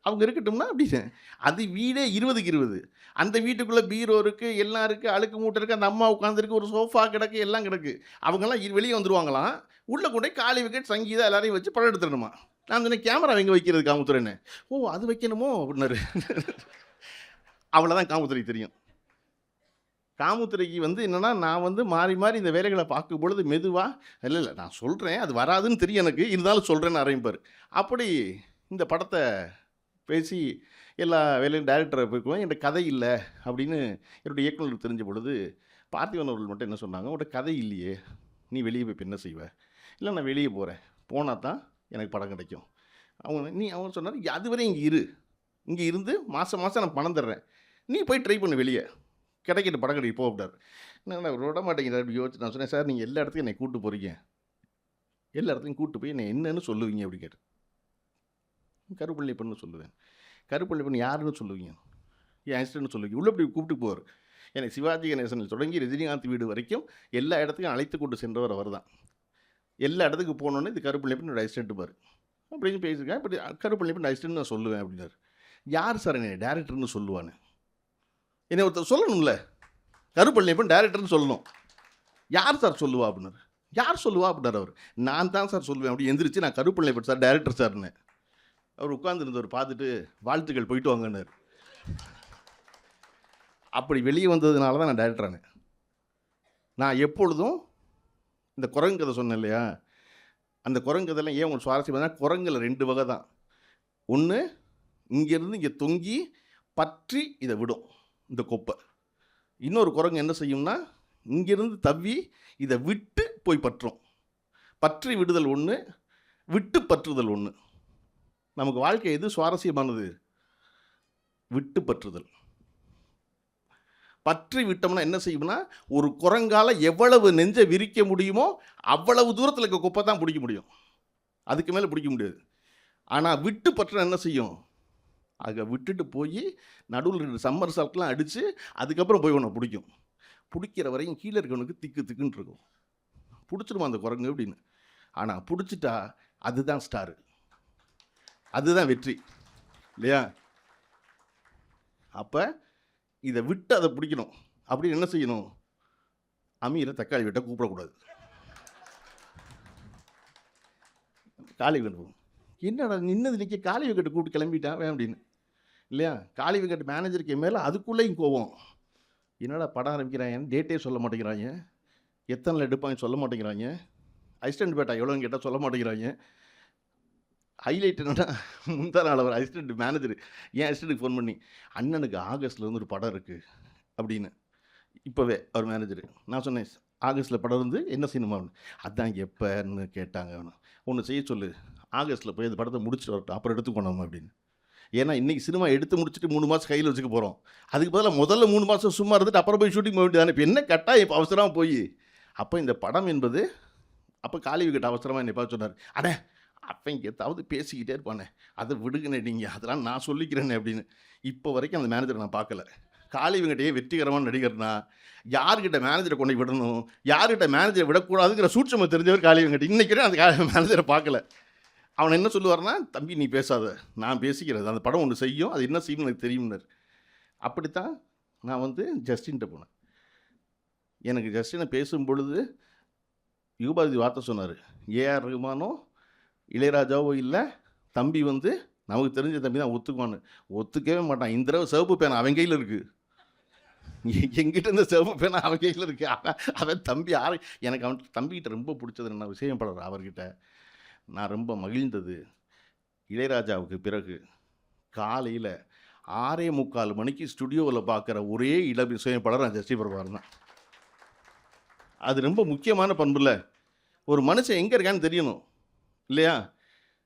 அவங்க இருக்கட்டும்னா அப்படின்னு அது வீடே 20க்கு 20. அந்த வீட்டுக்குள்ளே பீரோ இருக்குது, எல்லாம் இருக்குது, அழுக்கு மூட்டை இருக்குது, அந்த அம்மா உட்காந்துருக்கு, ஒரு சோஃபா கிடக்கு, எல்லாம் கிடக்கு. அவங்கெல்லாம் வெளியே வந்துடுவாங்களாம். உள்ளே கொண்டு போய் காலி விக்கெட் சங்கீதா எல்லாரையும் வச்சு படம் எடுத்துடணுமா. நான் சொன்னேன், கேமரா எங்கே வைக்கிறது காமுத்துறைன்னு. ஓ அது வைக்கணுமோ அப்படின்னாரு. அவ்வளோதான் காமுத்துறைக்கு தெரியும். காமுத்துறைக்கு வந்து என்னென்னா, நான் வந்து மாறி மாறி இந்த வேலைகளை பார்க்கும் பொழுது மெதுவாக இல்லை நான் சொல்கிறேன், அது வராதுன்னு தெரியும் எனக்கு, இருந்தாலும் சொல்கிறேன்னு ஆரம்பிப்பார். அப்படி இந்த படத்தை பேசி எல்லா வேலையும் டைரக்டரை போய்க்குவோம். என்கிட்ட கதை இல்லை அப்படின்னு என்னுடைய இயக்குநருக்கு தெரிஞ்ச பொழுது, பார்த்திபன் அவர்கள் மட்டும் என்ன சொன்னாங்க, உங்கள்கிட்ட கதை இல்லையே, நீ வெளியே போய் என்ன செய்வ? இல்லை நான் வெளியே போகிறேன், போனால் தான் எனக்கு படம் கிடைக்கும். அவங்க சொன்னார், அதுவரை இங்கே இங்கே இருந்து மாதம் நான் பணம் தர்றேன், நீ போய் ட்ரை பண்ணு வெளியே, கிடைக்கிட்ட படம் கிடைக்க போகக்கூடாது. நான் விட மாட்டேங்கிறார் யோசிச்சு. நான் சொன்னேன், சார் நீங்கள் எல்லா இடத்துக்கும் என்னை கூப்பிட்டு போகிறீங்க, எல்லா இடத்துலையும் கூப்பிட்டு போய் என்னை என்னன்னு சொல்லுவீங்க அப்படி கேட்டு. கருப்பள்ளி பெண்ணு சொல்லுவேன். கருப்பள்ளி பெண் யாருன்னு சொல்லுவீங்க, என் ஆக்சிடென்ட்னு சொல்லுவீங்க. உள்ளே இப்படி கூப்பிட்டு போவார். எனக்கு சிவாஜி கணேசனில் தொடங்கி ரஜினிகாந்த் வீடு வரைக்கும் எல்லா இடத்துக்கும் அழைத்து கொண்டு சென்றவர் அவர் தான். எல்லா இடத்துக்கு போனோன்னே இது கருப்பள்ளி பெண் என்னோட அசிஸ்டன்ட் பாரு அப்படின்னு பேசியிருக்கேன். இப்படி கருப்பள்ளி பெண் அசிஸ்டன்ட் நான் சொல்லுவேன் அப்படின்னாரு. யார் சார் என்னை டேரக்டர்னு சொல்லுவான்னு என்னை ஒருத்தர் சொல்லணும்ல, கருப்பள்ளி பெண் டேரக்டர்னு சொல்லணும். யார் சார் சொல்லுவா அப்படின்னாரு. யார் சொல்லுவா அப்படின்னாரு அவர். நான் தான் சார் சொல்லுவேன் அப்படி எந்திரிச்சு, நான் கருப்பள்ளி பெண் சார் டேரக்டர் சார்னு. அவர் உட்கார்ந்துருந்தவர் பார்த்துட்டு, வாழ்த்துக்கள் போயிட்டு வாங்கன்னாரு. அப்படி வெளியே வந்ததுனால தான் நான் டைரக்டர் ஆனேன். நான் எப்பொழுதும் இந்த குரங்கு கதை சொன்னேன் இல்லையா, அந்த குரங்கு கதைலாம் ஏன் உங்களுக்கு சுவாரஸ்யமாக, குரங்கில் 2 வகை தான். ஒன்று இங்கேருந்து இங்கே தொங்கி பற்றி இதை விடும் இந்த கொப்பை. இன்னொரு குரங்கு என்ன செய்யும்னா, இங்கேருந்து தவ்வி இதை விட்டு போய் பற்றும். பற்றி விடுதல் ஒன்று, விட்டு பற்றுதல் ஒன்று. நமக்கு வாழ்க்கை எது சுவாரஸ்யமானது? விட்டு பற்றுதல். பற்றி விட்டோம்னா என்ன செய்யும்னா, ஒரு குரங்கால எவ்வளவு நெஞ்சை விரிக்க முடியுமோ அவ்வளவு தூரத்தில் இருக்க குப்பை தான் பிடிக்க முடியும், அதுக்கு மேலே பிடிக்க முடியாது. ஆனால் விட்டு பற்ற என்ன செய்யும், அங்கே விட்டுட்டு போய் நடுவில் 2 சம்மர் சால்ட்லாம் அடித்து அதுக்கப்புறம் போய் உன்னை பிடிக்கும். பிடிக்கிற வரையும் கீழே இருக்கவனுக்கு திக்கு திக்குன்னு இருக்கும், பிடிச்சிருமா அந்த குரங்கு அப்படின்னு. ஆனால் பிடிச்சிட்டா அதுதான் ஸ்டாரு, அதுதான் வெற்றி இல்லையா. அப்போ இதை விட்டு அதை பிடிக்கணும் அப்படின்னு என்ன செய்யணும், அமீரை தக்காளி வெட்ட கூப்பிடக்கூடாது, காளி வெட்டுவோம். என்னடா நின்னது நிற்க காளி வெக்கெட்டு கூப்பிட்டு கிளம்பிட்டான் அப்படின்னு இல்லையா. காளி வெக்கெட்டு மேனேஜருக்கு மேலே அதுக்குள்ளேயும் கோவம். என்னடா படம் ஆரம்பிக்கிறாங்க, டேட்டே சொல்ல மாட்டேங்கிறாங்க, எத்தனை எடுப்பாங்க சொல்ல மாட்டேங்கிறாங்க, அசிஸ்டன்ட் பேட்டா எவ்வளோன்னு கேட்டால் சொல்ல மாட்டேங்கிறாங்க. ஹைலைட் என்னென்னா, முந்தா நாள் அவர் அசிஸ்டன்ட் மேனேஜர் என் அசிஸ்டண்ட்டுக்கு ஃபோன் பண்ணி, அண்ணனுக்கு ஆகஸ்ட்டில் வந்து ஒரு படம் இருக்குது அப்படின்னு. இப்போவே அவர் மேனேஜர். நான் சொன்னேன், ஆகஸ்ட்டில் படம் வந்து என்ன செய்யணுமா அப்படின்னு. அதான் எப்போன்னு கேட்டாங்க. ஒன்று செய்ய சொல்லு, ஆகஸ்ட்டில் போய் அந்த படத்தை முடிச்சுட்டு வரட்டும், அப்புறம் எடுத்துக்கணும் அப்படின்னு. ஏன்னா இன்றைக்கி சினிமா எடுத்து முடிச்சுட்டு 3 மாதம் கையில் வச்சுக்க போகிறோம். அதுக்கு பதிலாக முதல்ல 3 மாதம் சும்மா இருந்துட்டு அப்புறம் போய் ஷூட்டிங் போக வேண்டியதானே. இப்போ என்ன கட்டாயம், இப்போ அவசரமாக போய். அப்போ இந்த படம் என்பது, அப்போ காலி விக்கெட் அவசரமாக என்னை பார்த்து சொன்னார், அடே அப்போ இங்கே ஏதாவது பேசிக்கிட்டே இருப்பானே, அதை விடுங்கண்ணே நீங்கள், அதெல்லாம் நான் சொல்லிக்கிறேன்னே அப்படின்னு. இப்போ வரைக்கும் அந்த மேனேஜரை நான் பார்க்கல. காளி வெங்கட்டையே வெற்றிகரமான நடிகர்னா யார்கிட்ட மேனேஜரை கொண்டு விடணும், யார்கிட்ட மேனேஜரை விடக்கூடாதுங்கிற சூட்சமை தெரிஞ்சவர் காளி வெங்கட். இன்றைக்கி அந்த மேனேஜரை பார்க்கல. அவன் என்ன சொல்லுவார்னா, தம்பி நீ பேசாத, நான் பேசிக்கிறது, அந்த படம் ஒன்று செய்யும், அது என்ன செய்யும் எனக்கு தெரியும்னார். அப்படித்தான் நான் வந்து ஜஸ்டின்கிட்ட போனேன். எனக்கு ஜஸ்டினை பேசும் பொழுது யூபாதி வார்த்தை சொன்னார், ஏஆர் ரகுமானோ இளையராஜாவோ இல்லை, தம்பி வந்து நமக்கு தெரிஞ்ச தம்பி தான் ஒத்துக்குவான்னு. ஒத்துக்கவே மாட்டான். இந்த தடவை சிவப்பு பேனா அவன் கையில் இருக்குது, எங்கிட்ட இருந்த சிவப்பு பேனா அவன் கையில் இருக்குது. அவன் தம்பி எனக்கு அவன் தம்பிக்கிட்ட ரொம்ப பிடிச்சது என்ன விஷயம் படுற, அவர்கிட்ட நான் ரொம்ப மகிழ்ந்தது, இளையராஜாவுக்கு பிறகு காலையில் 6:45 மணிக்கு ஸ்டுடியோவில் பார்க்குற ஒரே இசையமைப்பாளர் நான் ஜஸ்டி பிரபாகரன் தான். அது ரொம்ப முக்கியமான பண்புல. ஒரு மனுஷன் எங்கே இருக்கான்னு தெரியணும் இல்லையா.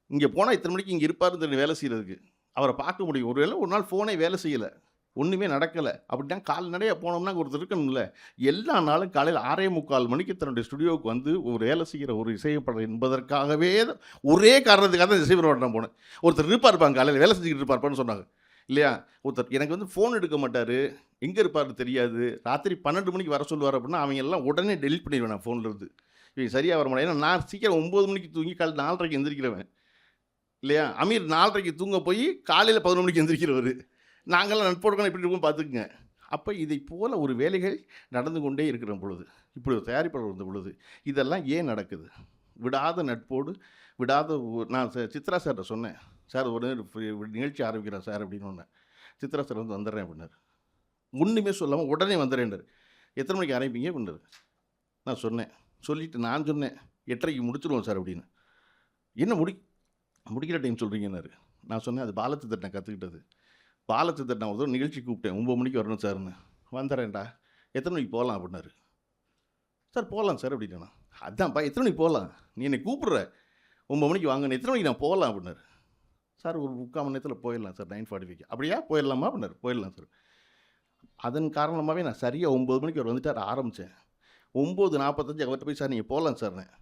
இங்கே போனால் இத்தனை மணிக்கு இங்கே இருப்பாருன்னு தெரியும் வேலை செய்கிறதுக்கு, அவரை பார்க்க முடியும். ஒரு நாள் ஃபோனே வேலை செய்யலை, ஒன்றுமே நடக்கலை. அப்படின்னா கால்நடையாக போனோம்னா ஒருத்தர் இருக்கணும்ல. எல்லா நாளும் காலையில் 6:45 மணிக்கு தன்னுடைய ஸ்டுடியோவுக்கு வந்து ஒரு வேலை செய்கிற ஒரு இசையமைப்பாளர் என்பதற்காகவே ஒரே காரணத்துக்காக தான் இசையமைப்பாளர் நான் போனேன். ஒருத்தர் இருப்பாங்க காலையில் வேலை செஞ்சுக்கிட்டு இருப்பார்ப்பான்னு சொன்னாங்க இல்லையா. ஒருத்தர் எனக்கு வந்து ஃபோன் எடுக்க மாட்டார், எங்கே இருப்பார்னு தெரியாது, ராத்திரி 12 மணிக்கு வர சொல்லுவார் அப்படின்னா அவங்க எல்லாம் உடனே டெலிட் பண்ணிடுவேன் நான் ஃபோன்லேருந்து. இவங்க சரியாக வர மாட்டேன். ஏன்னா நான் சீக்கிரம் 9 மணிக்கு தூங்கி காலையில் 4:30க்கு எந்திரிக்கிறவன் இல்லையா. அமீர் 4:30க்கு தூங்க போய் காலையில் 11 மணிக்கு எந்திரிக்கிறவர். நாங்கள்லாம் நட்போடுக்கணும் எப்படி இருக்கும் பார்த்துக்குங்க. அப்போ இதை போல் ஒரு வேலைகள் நடந்து கொண்டே இருக்கிற பொழுது, இப்படி ஒரு தயாரிப்பாளர் வந்த பொழுது, இதெல்லாம் ஏன் நடக்குது? விடாத நட்போடு விடாத நான் சித்ரா சார்கிட்ட சொன்னேன், சார் ஒரு நிகழ்ச்சி ஆரம்பிக்கிறேன் சார் அப்படின்னு ஒன்று. சித்ரா சார் வந்து வந்துடுறேன் அப்படின்னாரு. ஒன்றுமே சொல்லாமல் உடனே வந்துடுறேன்டார். எத்தனை மணிக்கு ஆரம்பிப்பீங்க அப்படின்னாரு. நான் சொன்னேன், சொல்லிவிட்டு நான் சொன்னேன் 8:30க்கு முடிச்சுருவோம் சார் அப்படின்னு. என்ன முடிக்கிற டைம் சொல்கிறீங்கன்னாரு. நான் சொன்னேன், அது பாலத்தை நான் கற்றுக்கிட்டது. பாலத்தை நான் ஒரு நிகழ்ச்சி கூப்பிட்டேன், 9 மணிக்கு வரணும் சார்னு. வந்துடுறேன்டா, எத்தனை மணிக்கு போகலாம் அப்படின்னாரு. சார் போகலாம் சார் அப்படின்னா. அதான்ப்பா எத்தனை மணிக்கு போகலாம், நீ என்னை கூப்பிட்ற 9 மணிக்கு வாங்கன்னு, எத்தனை மணிக்கு நான் போகலாம் அப்படின்னாரு. சார் ஒரு 3/4 மணி நேரத்தில் போயிடலாம் சார், 9:45. அப்படியா போயிடலாமா அப்படின்னாரு. போயிடலாம் சார். அதன் காரணமாகவே நான் சரியாக 9 மணிக்கு அவர் வந்துட்டு ஆரம்பித்தேன். 9:45 அவர்கிட்ட போய் சார் நீங்கள் போகலாம் சார்னேன்.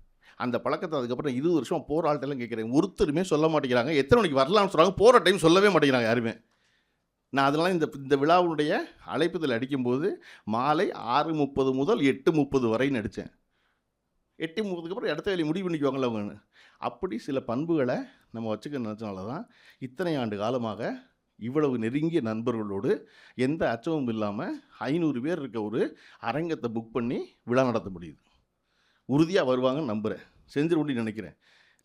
அந்த பழக்கத்தை அதுக்கப்புறம் 20 வருஷம் போகிற ஆள்கிட்டலாம் கேட்குறேன், ஒருத்தருமே சொல்ல மாட்டேங்கிறாங்க. எத்தனை மணிக்கு வரலாம்னு சொல்கிறாங்க, போகிற டைம் சொல்லவே மாட்டேங்கிறாங்க யாருமே. நான் அதனால் இந்த விழாவுடைய அழைப்புதல் அடிக்கும்போது மாலை 6:30 முதல் 8:30 வரை நடித்தேன். 8:30க்கு அப்புறம் இடத்த வேலையை முடிவு பண்ணிக்குவாங்கள அவங்கன்னு. அப்படி சில பண்புகளை நம்ம வச்சுக்க நினச்சனால தான் இத்தனை ஆண்டு காலமாக இவ்வளவு நெருங்கிய நண்பர்களோடு எந்த அச்சமும் இல்லாமல் 500 பேர் இருக்க ஒரு அரங்கத்தை புக் பண்ணி விழா நடத்த முடியுது. உறுதியாக வருவாங்கன்னு நம்புகிறேன், செஞ்சிருவோம்னு நினைக்கிறேன்.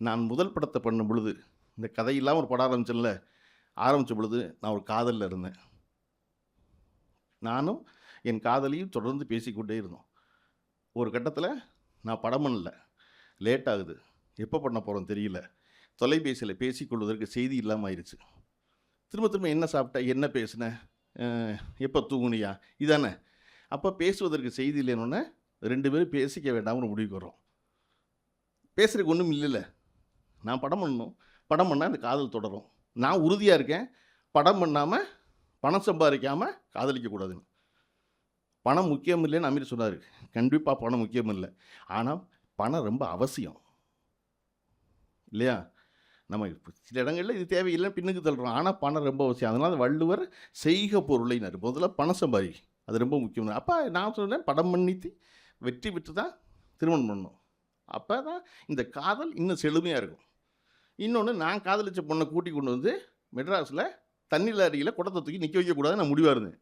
நான் முதல் படத்தை பண்ணும் பொழுது, இந்த கதையில்லாமல் ஒரு படம் ஆரம்பித்த பொழுது நான் ஒரு காதலில் இருந்தேன். நானும் என் காதலியும் தொடர்ந்து பேசிக்கொண்டே இருந்தோம். ஒரு கட்டத்தில் நான் படம் பண்ணல, லேட் ஆகுது, எப்போ பண்ண போகிறோம் தெரியல, தொலைபேசியில் பேசிக்கொள்வதற்கு செய்தி இல்லாமல் ஆயிடுச்சு. திரும்ப என்ன சாப்பிட்ட, என்ன பேசின, எப்போ தூங்குனியா, இதானே. அப்போ பேசுவதற்கு செய்தி இல்லைன்னொன்னே 2 பேரும் பேசிக்க வேண்டாம்னு முடிவுக்கு வர்றோம். பேசுகிறதுக்கு ஒன்றும் இல்லைல்ல. நான் படம் பண்ணணும், படம் பண்ணால் இந்த காதல் தொடரும். நான் உறுதியாக இருக்கேன், படம் பண்ணாமல் பணம் சம்பாதிக்காமல் காதலிக்கக்கூடாதுன்னு. பணம் முக்கியம் இல்லைன்னு அமீர் சொன்னார். கண்டிப்பாக பணம் முக்கியம் இல்லை, ஆனால் பணம் ரொம்ப அவசியம் இல்லையா. நம்ம சில இடங்களில் இது தேவையில்லை பின்னுக்கு தள்ளுறோம், ஆனால் பணம் ரொம்ப அவசியம். அதனால் வள்ளுவர் செய்க பொருளைனார், முதல்ல பணம் சம்பாதி, அது ரொம்ப முக்கியம். அப்போ நான் சொன்னேன், படம் பண்ணிட்டு வெற்றி பெற்று தான் திருமணம் பண்ணணும். அப்போ தான் இந்த காதல் இன்னும் செழுமையாக இருக்கும். இன்னொன்று, நான் காதலிச்ச பொண்ணை கூட்டி கொண்டு வந்து மெட்ராஸில் தண்ணியில் அருகில் குடத்தை தூக்கி நிற்க வைக்கக்கூடாது நான் முடிவாக இருந்தேன்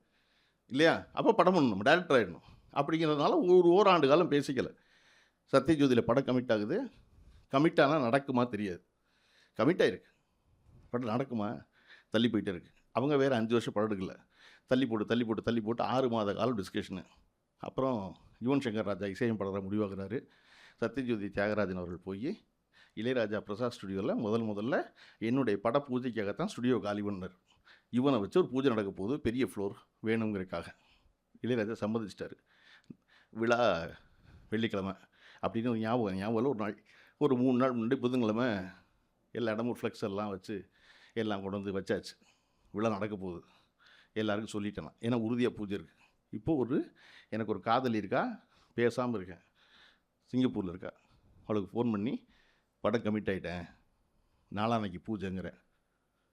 இல்லையா. அப்போ படம் பண்ணணும், டேரக்டர் ஆகிடணும். அப்படிங்கிறதுனால ஓராண்டு காலம் பேசிக்கலை. சத்யஜோதியில் படம் கமிட் ஆகுது. கமிட் ஆனால் நடக்குமா தெரியாது. கமிட் ஆகிருக்கு, படம் நடக்குமா தள்ளி போயிட்டே இருக்குது. அவங்க வேறு 5 வருஷம் படம் எடுக்கல, தள்ளி போட்டு 6 மாத காலம் டிஸ்கஷனு. அப்புறம் யுவன் சங்கர் ராஜா இசையமைப்பாளராக முடிவாகிறாரு. சத்யஜோதி தியாகராஜன் அவர்கள் போய் இளையராஜா பிரசாத் ஸ்டுடியோவில் முதல்ல என்னுடைய பட பூஜைக்காகத்தான் ஸ்டுடியோ காலி பண்ணார். இவனை வச்சு ஒரு பூஜை நடக்க போகுது, பெரிய ஃப்ளோர் வேணுங்கிறதுக்காக. இளையராஜா சம்மதிச்சிட்டாரு. விழா வெள்ளிக்கிழமை அப்படின்னு ஒரு ஞாபகம் ஒரு நாள், ஒரு 3 நாள் முன்னாடி புதன்கிழமை எல்லா இடமும் ஃப்ளெக்ஸ் எல்லாம் வச்சு எல்லாம் கொண்டு வந்து வச்சாச்சு. விழா நடக்க போகுது, எல்லாருக்கும் சொல்லிட்டேன் நான், ஏன்னா உறுதியாக பூஜை இருக்குது. இப்போது எனக்கு ஒரு காதலி இருக்கா, பேசாமல் இருக்கேன், சிங்கப்பூரில் இருக்கா. அவளுக்கு ஃபோன் பண்ணி படம் கமிட் ஆகிட்டேன், நாளான்னைக்கு பூஜைங்கிறேன்.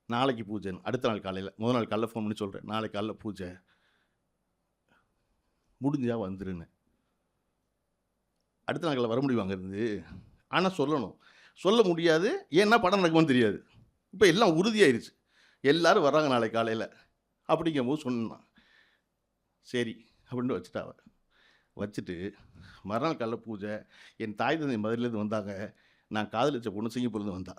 நாளைக்கு பூஜை, அடுத்த நாள் காலையில், முதல் நாள் காலையில் ஃபோன் பண்ணி சொல்கிறேன், நாளைக்கு காலையில் பூஜை, முடிஞ்சா வந்துருன்னு. அடுத்த நாள் காலையில் வர முடிவாங்க இருந்து, ஆனால் சொல்லணும், சொல்ல முடியாது, ஏன்னா படம் நடக்குமான்னு தெரியாது. இப்போ எல்லாம் உறுதியாயிருச்சு, எல்லோரும் வர்றாங்க நாளைக்கு காலையில் அப்படிங்கும்போது சொன்னான். சரி அப்படின்னு வச்சுட்டு மறுநாள் காலையில் பூஜை. என் தாய் தந்தை மதுரையிலேருந்து வந்தாங்க, நான் காதலிச்ச பொண்ணு சிங்கப்பூர்லேருந்து வந்தா.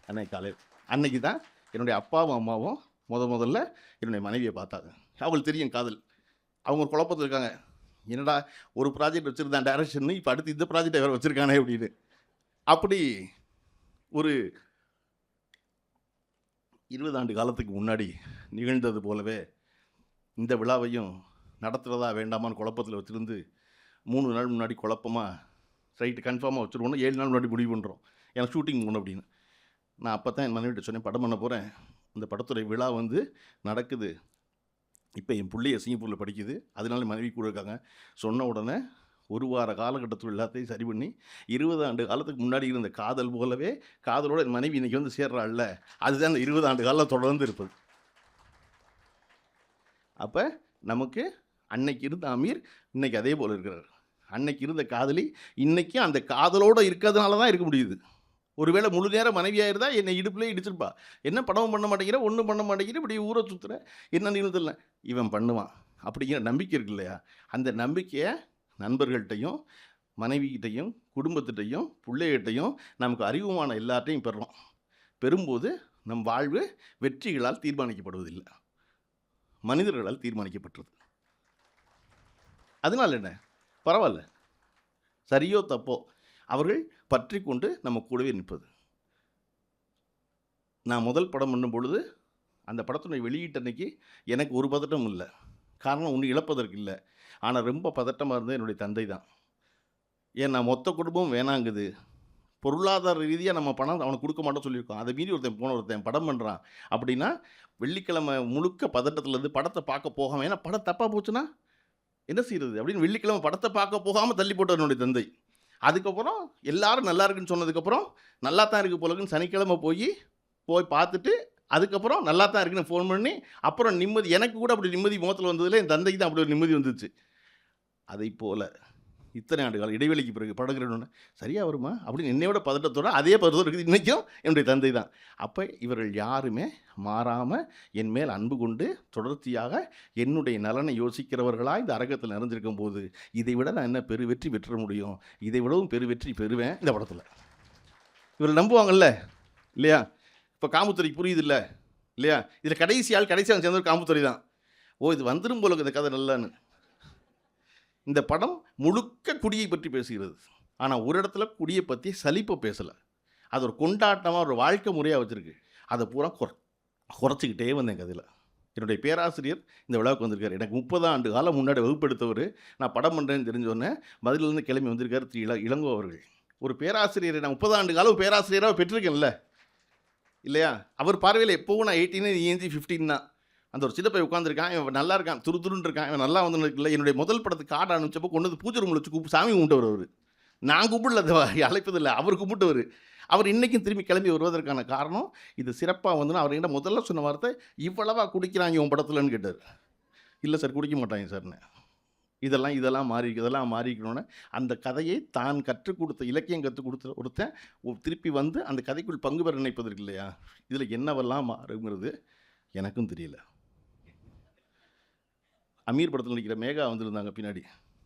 அன்னைக்கு காலையில், அன்னைக்கு தான் என்னுடைய அப்பாவும் அம்மாவும் முதல்ல என்னுடைய மனைவியை பார்த்தாங்க. அவங்களுக்கு தெரியும் காதல். அவங்க ஒரு குழப்பத்தில் இருக்காங்க, என்னடா ஒரு ப்ராஜெக்ட் வச்சுருந்தான் டைரக்ஷன், இப்போ அடுத்து இந்த ப்ராஜெக்டை வேறு வச்சுருக்கானே அப்படின்னு. அப்படி ஒரு 20 ஆண்டு காலத்துக்கு முன்னாடி நிகழ்ந்தது போலவே இந்த விழாவையும் நடத்துகிறதா வேண்டாமான்னு குழப்பத்தில் வச்சுருந்து 3 நாள் முன்னாடி குழப்பமாக ரைட்டு கன்ஃபார்மாக வச்சுருவோன்னு 7 நாள் முன்னாடி முடிவு பண்ணுறோம், எனக்கு ஷூட்டிங் போகணும் அப்படின்னு. நான் அப்போ தான் என் மனைவிட்ட சொன்னேன், படம் பண்ண போகிறேன், இந்த படத்துடைய விழா வந்து நடக்குது, இப்போ என் பிள்ளைய சிங்கப்பூரில் படிக்குது, அதனால மனைவி கூட இருக்காங்க. சொன்ன உடனே 1 வார காலகட்டத்தில் எல்லாத்தையும் சரி பண்ணி 20 ஆண்டு காலத்துக்கு முன்னாடி இருந்த காதல் போலவே காதலோட என் மனைவி இன்னைக்கு வந்து சேர்றாள்ல, அதுதான் அந்த 20 ஆண்டு காலம் தொடர்ந்து இருப்பது. அப்போ நமக்கு அன்னைக்கு இருந்த அமீர் இன்னைக்கு அதே போல் இருக்கிறார். அன்னைக்கு இருந்த காதலி இன்னைக்கும் அந்த காதலோடு இருக்கிறதுனால தான் இருக்க முடியுது. ஒருவேளை முழு நேரம் மனைவியாக இருந்தால் என்னை இடுப்புலேயே இடிச்சிருப்பா. என்ன படமும் பண்ண மாட்டேங்கிற, ஒன்றும் பண்ண மாட்டேங்கிற, இப்படி ஊரை சுற்றுற, என்ன நிறுத்தல, இவன் பண்ணுவான் அப்படிங்கிற நம்பிக்கை இருக்கு இல்லையா? அந்த நம்பிக்கையை நண்பர்கள்ட்டையும் மனைவிகிட்டையும் குடும்பத்திட்டையும் பிள்ளைகிட்டையும் நமக்கு அறிவுமான எல்லாத்தையும் பெறுறோம். பெறும்போது நம் வாழ்வு வெற்றிகளால் தீர்மானிக்கப்படுவதில்லை, மனிதர்களால் தீர்மானிக்கப்பட்டது. அதனால் என்ன, பரவாயில்ல, சரியோ தப்போ அவர்கள் பற்றி கொண்டு நம்ம கூடவே நிற்பது. நான் முதல் படம் பண்ணும் பொழுது அந்த படத்தினுடைய வெளியீட்டு அன்னைக்கு எனக்கு ஒரு பதட்டமும் இல்லை. காரணம் ஒன்று இழப்பதற்கு இல்லை. ஆனால் ரொம்ப பதட்டமாக இருந்தது என்னுடைய தந்தை தான். ஏன்னா மொத்த குடும்பம் வேணாங்குது, பொருளாதார ரீதியாக நம்ம பணம் அவனுக்கு கொடுக்க மாட்டோம் சொல்லியிருக்கோம். அதை மீறி ஒருத்தன் படம் பண்ணுறான் அப்படின்னா வெள்ளிக்கிழமை முழுக்க பதட்டத்துலேருந்து படத்தை பார்க்க போகாமல், ஏன்னா படம் தப்பாக போச்சுன்னா என்ன செய்கிறது அப்படின்னு வெள்ளிக்கிழமை படத்தை பார்க்க போகாமல் தள்ளி போட்டார் என்னுடைய தந்தை. அதுக்கப்புறம் எல்லாரும் நல்லா இருக்குன்னு சொன்னதுக்கப்புறம் நல்லா தான் இருக்குது போலக்குன்னு சனிக்கிழமை போய் பார்த்துட்டு அதுக்கப்புறம் நல்லா தான் இருக்குன்னு ஃபோன் பண்ணி அப்புறம் நிம்மதி, எனக்கு கூட அப்படி நிம்மதி முகத்தில் வந்ததில் என் தந்தைக்கு தான் அப்படி ஒரு நிம்மதி வந்துச்சு. அதை போல் இத்தனை ஆண்டு காலம் இடைவெளிக்கு பிறகு படங்கிறோன்னு சரியாக வருமா அப்படின்னு என்னையோட பதட்டத்தோடு அதே பதட்டம் இருக்குது இன்றைக்கும் என்னுடைய தந்தை தான். அப்போ இவர்கள் யாருமே மாறாமல் என் மேல் அன்பு கொண்டு தொடர்ச்சியாக என்னுடைய நலனை யோசிக்கிறவர்களாக இந்த அரங்கத்தில் நிறைஞ்சிருக்கும் போது இதை விட நான் என்ன வெற்றி பெற்ற முடியும்? இதை விடவும் வெற்றி பெறுவேன் இந்த படத்தில். இவர்கள் நம்புவாங்கல்ல இல்லையா? இப்போ காமுத்துறைக்கு புரியுது இல்லை இல்லையா? இதில் கடைசியாக சேர்ந்தவர் காமுத்துறை தான். இது வந்துடும் போல இந்த கதை நல்லான்னு. இந்த படம் முழுக்க குடியை பற்றி பேசுகிறது. ஆனால் ஒரு இடத்துல குடியை பற்றி சலிப்பை பேசலை. அது ஒரு கொண்டாட்டமாக ஒரு வாழ்க்கை முறையாக வச்சுருக்கு. அதை பூரா குறைச்சிக்கிட்டே வந்தேன் கதையில். என்னுடைய பேராசிரியர் இந்த விழாவுக்கு வந்திருக்கார். எனக்கு 30 ஆண்டு காலம் முன்னாடி வகுப்பெடுத்தவர். நான் படம் பண்ணுறேன்னு தெரிஞ்சோடனே மதுரையிலேருந்து கிளம்பி வந்திருக்கார் இளங்கோ அவர்கள். ஒரு பேராசிரியரை நான் 30 ஆண்டு காலம் பேராசிரியராக பெற்றிருக்கேன்ல இல்லையா? அவர் பார்வையில் எப்போவும் நான் 18 ENG 15 தான். அந்த ஒரு சின்ன பையன் உட்காந்துருக்கான், இவன் நல்லா இருக்கான், துருன்னு இருக்கான், இவன் நல்லா வந்துருக்குல்ல. என்னுடைய முதல் படத்துக்கு கார்டு அனுப்பிச்சப்போ கொண்டு வந்து பூஜை ரூமில் வச்சு சாமி கும்பிட்டவர் அவர். நான் கும்பிடல, அழைப்பதில்லை, அவர் கும்பிட்டவர். அவர் இன்றைக்கும் திரும்பி கிளம்பி வருவதற்கான காரணம் இது சிறப்பாக வந்துன்னா அவர்கிட்ட முதல்ல சொன்ன வார்த்தை, இவ்வளவா குடிக்கிறாங்க உன் படத்துலன்னு கேட்டார். இல்லை சார் குடிக்க மாட்டாங்க சார்னு. இதெல்லாம் மாறிக்கணும்னு அந்த கதையை தான் கற்றுக் கொடுத்த இலக்கியம் கற்றுக் கொடுத்த ஒருத்தன் திருப்பி வந்து அந்த கதைக்குள் பங்கு பெற நினைப்பதற்கு இல்லையா? இதில் என்னவெல்லாம் மாறுங்கிறது எனக்கும் தெரியல. அமீர் படத்தில் நடிக்கிற மேகா வந்திருந்தாங்க, பின்னாடி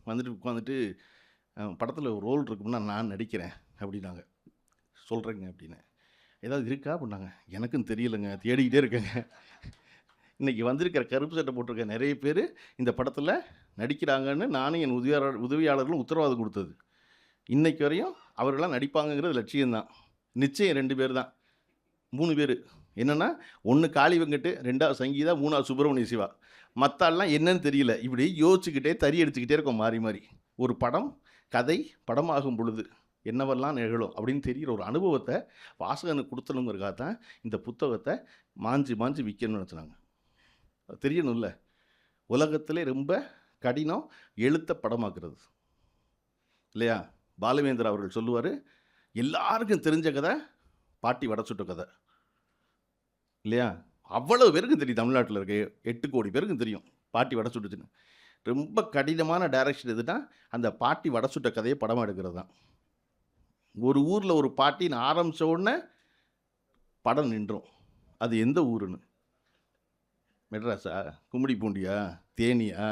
வந்துட்டு உட்காந்துட்டு படத்தில் ஒரு ரோல் இருக்கும்னா நான் நடிக்கிறேன் அப்படின்னாங்க. சொல்கிறேங்க அப்படின்னு. ஏதாவது இருக்கா அப்படின்னாங்க. எனக்கும் தெரியலைங்க, தேடிக்கிட்டே இருக்கேங்க. இன்றைக்கி வந்திருக்கிற கருப்பு சட்டை போட்டிருக்க நிறைய பேர் இந்த படத்தில் நடிக்கிறாங்கன்னு நானும் என் உதவியாளர்களும் உத்தரவாதம் கொடுத்தது. இன்றைக்கு வரையும் அவர்களாம் நடிப்பாங்கங்கிறது லட்சியம்தான். நிச்சயம் 2 பேர் தான், 3 பேர். என்னென்னா, 1 காளி வெங்கட், 2வது சங்கீதா, 3வது சுப்பிரமணிய சிவா. மற்றாலாம் என்னன்னு தெரியல, இப்படி யோசிச்சுக்கிட்டே தறி அடிச்சுக்கிட்டே இருக்கோம் மாறி மாறி. ஒரு கதை படமாகும் பொழுது என்னவெல்லாம் நிகழும் அப்படின்னு தெரிகிற ஒரு அனுபவத்தை வாசகனுக்கு கொடுத்தணுங்கிறக்காக தான் இந்த புத்தகத்தை மாஞ்சு விற்கணும்னு நினச்சினாங்க. தெரியணும்ல, உலகத்திலே ரொம்ப கடினம் எழுத்த படமாக்குறது இல்லையா? பாலுவேந்தர் அவர்கள் சொல்லுவார், எல்லாருக்கும் தெரிஞ்ச கதை பாட்டி வடை சுட்ட கதை இல்லையா? அவ்வளோ பேருக்கும் தெரியும், தமிழ்நாட்டில் இருக்க 8 கோடி பேருக்கும் தெரியும் பாட்டி வடை சுட்டுச்சுன்னு. ரொம்ப கடினமான டைரக்ஷன் எதுனா அந்த பாட்டி வடை சுட்ட கதையை படமாக எடுக்கிறது தான். ஒரு ஊரில் ஒரு பாட்டின்னு ஆரம்பித்த உடனே படம் நின்றோம். அது எந்த ஊருன்னு, மெட்ராஸா, கும்மிடிப்பூண்டியா, தேனியா,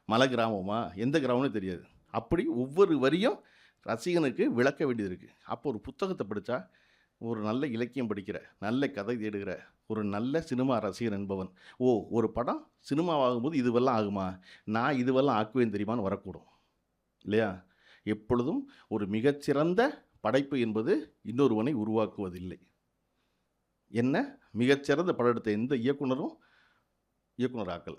மலை கிராமமா, எந்த கிராமம்னு தெரியாது. அப்படி ஒவ்வொரு வரியும் ரசிகனுக்கு விளக்க வேண்டியது இருக்குது. அப்போ ஒரு புத்தகத்தை படித்தா ஒரு நல்ல இலக்கியம் படிக்கிற, நல்ல கதை தேடுகிற ஒரு நல்ல சினிமா ரசிகர் என்பவன், ஒரு படம் சினிமாவாகும்போது இதுவெல்லாம் ஆகுமா, நான் இதுவெல்லாம் ஆக்குவேன் தெரியுமான்னு வரக்கூடும் இல்லையா? எப்பொழுதும் ஒரு மிகச்சிறந்த படைப்பு என்பது இன்னொருவனை உருவாக்குவதில்லை. என்ன மிகச்சிறந்த படம் எடுத்த எந்த இயக்குனர் ஆக்கல.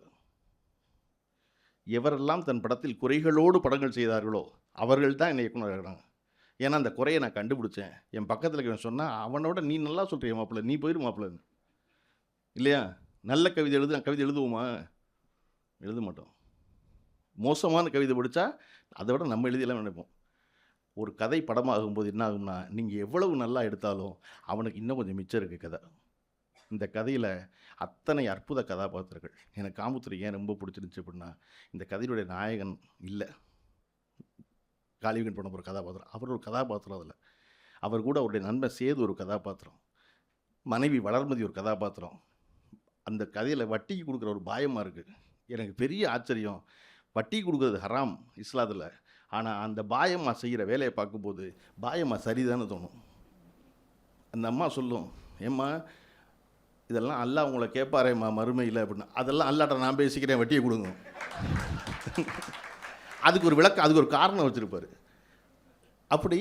எவரெல்லாம் தன் படத்தில் குறைகளோடு படங்கள் செய்தார்களோ அவர்கள் தான் என்னை இயக்குனர் ஆகிறாங்க. ஏன்னா அந்த குறையை நான் கண்டுபிடிச்சேன். என் பக்கத்தில் இருக்கவன் சொன்னால், அவனோட நீ நல்லா சொல்கிறிய மாப்பிள்ள, நீ போயிரு மாப்பிள்ளன்னு இல்லையா? நல்ல கவிதை நான் கவிதை எழுதுவோமா? எழுத மாட்டோம். மோசமான கவிதை படித்தா அதை விட நம்ம எழுதியெல்லாம் நினைப்போம். ஒரு கதை படமாகும்போது என்ன ஆகும்னா, நீங்கள் எவ்வளவு நல்லா எடுத்தாலும் அவனுக்கு இன்னும் கொஞ்சம் மிச்சம் இருக்குது கதை. இந்த கதையில் அத்தனை அற்புத கதாபாத்திரங்கள். எனக்கு காமுத்துரை ஏன் ரொம்ப பிடிச்சிருந்துச்சு அப்படின்னா, இந்த கதையினுடைய நாயகன் இல்லை, காளிவீகன் பண்ண ஒரு கதாபாத்திரம். அவர் ஒரு கதாபாத்திரம். அதில் அவர் கூட அவருடைய நண்பன் சேது ஒரு கதாபாத்திரம், மனைவி வளர்மதி ஒரு கதாபாத்திரம். அந்த கதையில் வட்டிக்கு கொடுக்குற ஒரு பாயமாக இருக்குது. எனக்கு பெரிய ஆச்சரியம், வட்டி கொடுக்குறது ஹராம் இஸ்லாத்தில். ஆனால் அந்த பாயம்மா செய்கிற வேலையை பார்க்கும்போது பாயம்மா சரிதான்னு தோணும். அந்த அம்மா சொல்லும், ஏம்மா இதெல்லாம் அல்லாஹ் உங்களை கேட்பாரேம்மா மறுமையில் அப்படின்னு. அதெல்லாம் அல்லாட்ட நான் பேசிக்கிறேன், வட்டியை கொடுங்க. அதுக்கு ஒரு விளக்கம், அதுக்கு ஒரு காரணம் வச்சுருப்பார். அப்படி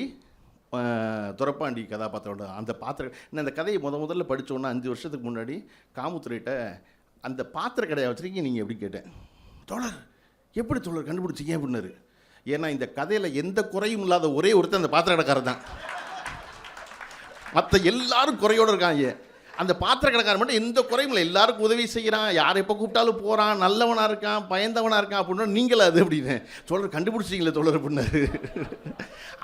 துரப்பாண்டி கதாபாத்திரம் அந்த பாத்திரம். நான் அந்த கதையை முதல்ல படித்தோன்னா 5 வருஷத்துக்கு முன்னாடி காமுத்துரைகிட்ட அந்த பாத்திர கடையை வச்சுருக்கீங்க நீங்கள் எப்படி கேட்டேன். தோழர் எப்படி தோழர் கண்டுபிடிச்சிங்க அப்படின்னாரு. ஏன்னா இந்த கதையில் எந்த குறையும் இல்லாத ஒரே ஒருத்தர் அந்த பாத்திர கடைக்காரர் தான். மற்ற எல்லாரும் குறையோடு இருக்காங்க. அந்த பாத்திர கடைக்காரர் மட்டும் எந்த குறையும் இல்லை, எல்லாருக்கும் உதவி செய்கிறான், யார் எப்போ கூப்பிட்டாலும் போகிறான், நல்லவனாக இருக்கான், பயந்தவனாக இருக்கான் அப்படின்னா நீங்களா அது அப்படின்னு தோழர் கண்டுபிடிச்சிங்களே தோழர் அப்படின்னாரு.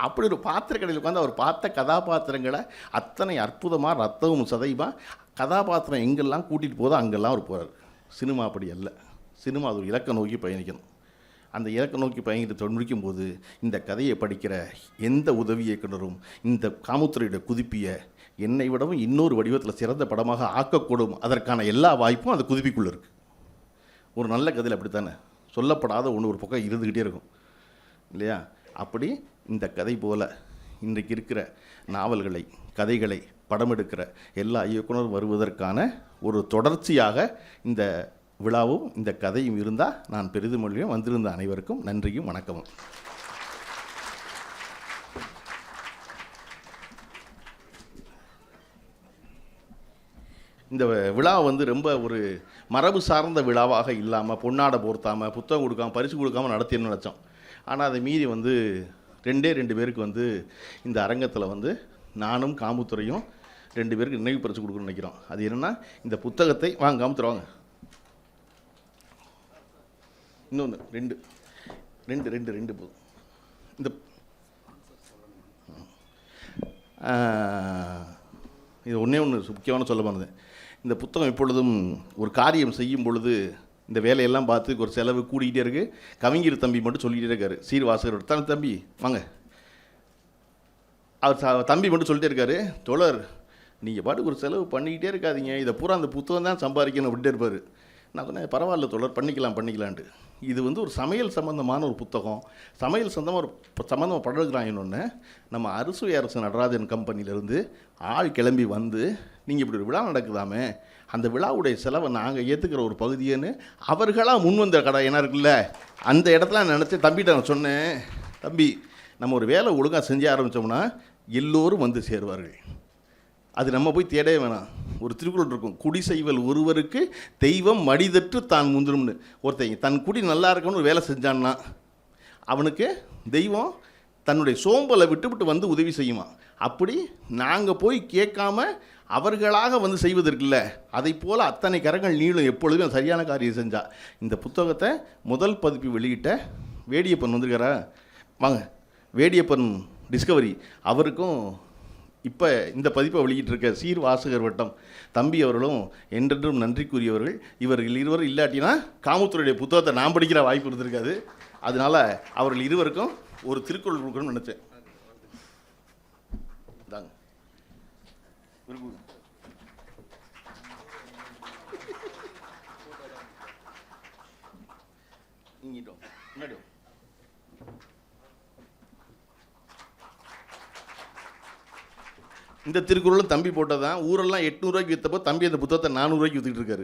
அப்படி ஒரு பாத்திர கடையில் உட்காந்து அவர் பார்த்த கதாபாத்திரங்களை அத்தனை அற்புதமாக ரத்தமும் சதையுமா கதாபாத்திரம் எங்கெல்லாம் கூட்டிகிட்டு போதோ அங்கெல்லாம் அவர் போகிறார். சினிமா அப்படி அல்ல. சினிமா அது ஒரு இலக்கை நோக்கி பயணிக்கணும். அந்த இலக்கை நோக்கி பயணித்து முடிக்கும் போது இந்த கதையை படிக்கிற எந்த உதவி இயக்குனரும் இந்த காமுத்துரையுடைய குதிப்பியை என்னை விடவும் இன்னொரு வடிவத்தில் சிறந்த படமாக ஆக்கக்கூடும். அதற்கான எல்லா வாய்ப்பும் அந்த குதிப்பிக்குள்ளே இருக்குது. ஒரு நல்ல கதையில் அப்படித்தானே சொல்லப்படாத ஒன்று ஒரு பக்கம் இருந்துக்கிட்டே இருக்கும் இல்லையா? அப்படி இந்த கதை போல் இன்றைக்கு இருக்கிற நாவல்களை, கதைகளை படம் எடுக்கிற எல்லா இயக்குனரும் வருவதற்கான ஒரு தொடர்ச்சியாக இந்த விழாவும் இந்த கதையும் இருந்தால் நான் பெரிதும் மொழியும். வந்திருந்த அனைவருக்கும் நன்றியும் வணக்கமும். இந்த விழா ரொம்ப ஒரு மரபு சார்ந்த விழாவாக இல்லாமல், பொன்னாடை போர்த்தாமல், புத்தகம் கொடுக்காமல், பரிசு கொடுக்காமல் நடத்தின்னு நினச்சோம். ஆனால் அதை மீறி 2 பேருக்கு இந்த அரங்கத்தில் நானும் காமுத்துரையும் 2 பேருக்கு நினைவு பரிசு கொடுக்கணும்னு நினைக்கிறோம். அது என்னென்னா, இந்த புத்தகத்தை வாங்க காமுத்துரை வாங்க, இன்னொன்று 2 போதும். இந்த இது ஒன்றே முக்கியமான சொல்ல போனது, இந்த புத்தகம் எப்பொழுதும் ஒரு காரியம் செய்யும் பொழுது இந்த வேலையெல்லாம் பார்த்து ஒரு செலவு கூடிக்கிட்டே இருக்குது. கவிஞர் தம்பி மட்டும் சொல்லிக்கிட்டே இருக்காரு, சீர்வாசகரோட தம்பி வாங்க. அவர் தம்பி மட்டும் சொல்லிட்டே இருக்காரு, தோழர் நீங்கள் பாட்டுக்கு ஒரு செலவு பண்ணிக்கிட்டே இருக்காதீங்க, இதை பூரா அந்த புத்தகம் தான் சம்பாதிக்கணும் அப்படின்ட்டு இருப்பார். நான் சொன்னேன், பரவாயில்ல தோழர், பண்ணிக்கலான்ட்டு. இது ஒரு சமையல் சம்மந்தமான ஒரு புத்தகம், சமையல் சம்மந்தமாக பழகுறாங்கன்னு நம்ம அரசு நடராஜன் கம்பெனியிலேருந்து ஆள் கிளம்பி நீங்கள் இப்படி ஒரு விழா நடக்குதாமே, அந்த விழாவுடைய செலவை நாங்கள் ஏற்றுக்கிற ஒரு பகுதியேன்னு அவர்களாக முன்வந்த கடை என்ன இருக்குல்ல, அந்த இடத்துல நினச்சி தம்பிகிட்ட நான் சொன்னேன், தம்பி நம்ம ஒரு வேலை ஒழுங்காக செஞ்சு ஆரம்பித்தோம்னா எல்லோரும் சேருவார்கள். அது நம்ம போய் தேடவே வேணாம். ஒரு திருக்குறள் இருக்கும், குடி செய்வல் ஒருவருக்கு தெய்வம் மடிதற்று தான் முந்திரும்னு. ஒருத்தங்க தன் குடி நல்லா இருக்கணும்னு ஒரு வேலை செஞ்சான்னா அவனுக்கு தெய்வம் தன்னுடைய சோம்பலை விட்டு உதவி செய்யுமா. அப்படி நாங்கள் போய் கேட்காம அவர்களாக செய்வதற்கில்ல, அதை போல் அத்தனை கரங்கள் நீளும் எப்பொழுதுமே சரியான காரியம் செஞ்சா. இந்த புத்தகத்தை முதல் பதிப்பு வெளியிட்ட வேடியப்பன் வந்திருக்காரா, வாங்க. வேடியப்பன் டிஸ்கவரி அவருக்கும் இப்போ இந்த பதிப்பை வெளியிட்டிருக்க சீர்வாசகர் வட்டம் தம்பி அவர்களும் என்றென்றும் நன்றிக்குரியவர்கள். இவர்கள் இருவரும் இல்லாட்டினா காமுத்துரையுடைய புத்தகத்தை நான் படிக்கிற வாய்ப்பு இருந்திருக்காது. அதனால் அவர்கள் இருவருக்கும் ஒரு திருக்குறள் கொடுக்கணும்னு நினச்சேன். தாங்க இங்கிட்டோம் முன்னாடி. இந்த திருக்குறளும் தம்பி போட்டதான். ஊரெல்லாம் 800 ரூபாய்க்கு விற்றப்போ தம்பி அந்த புத்தகத்தை 400 ரூபாய்க்கு விற்றுக்கிட்டு இருக்காரு.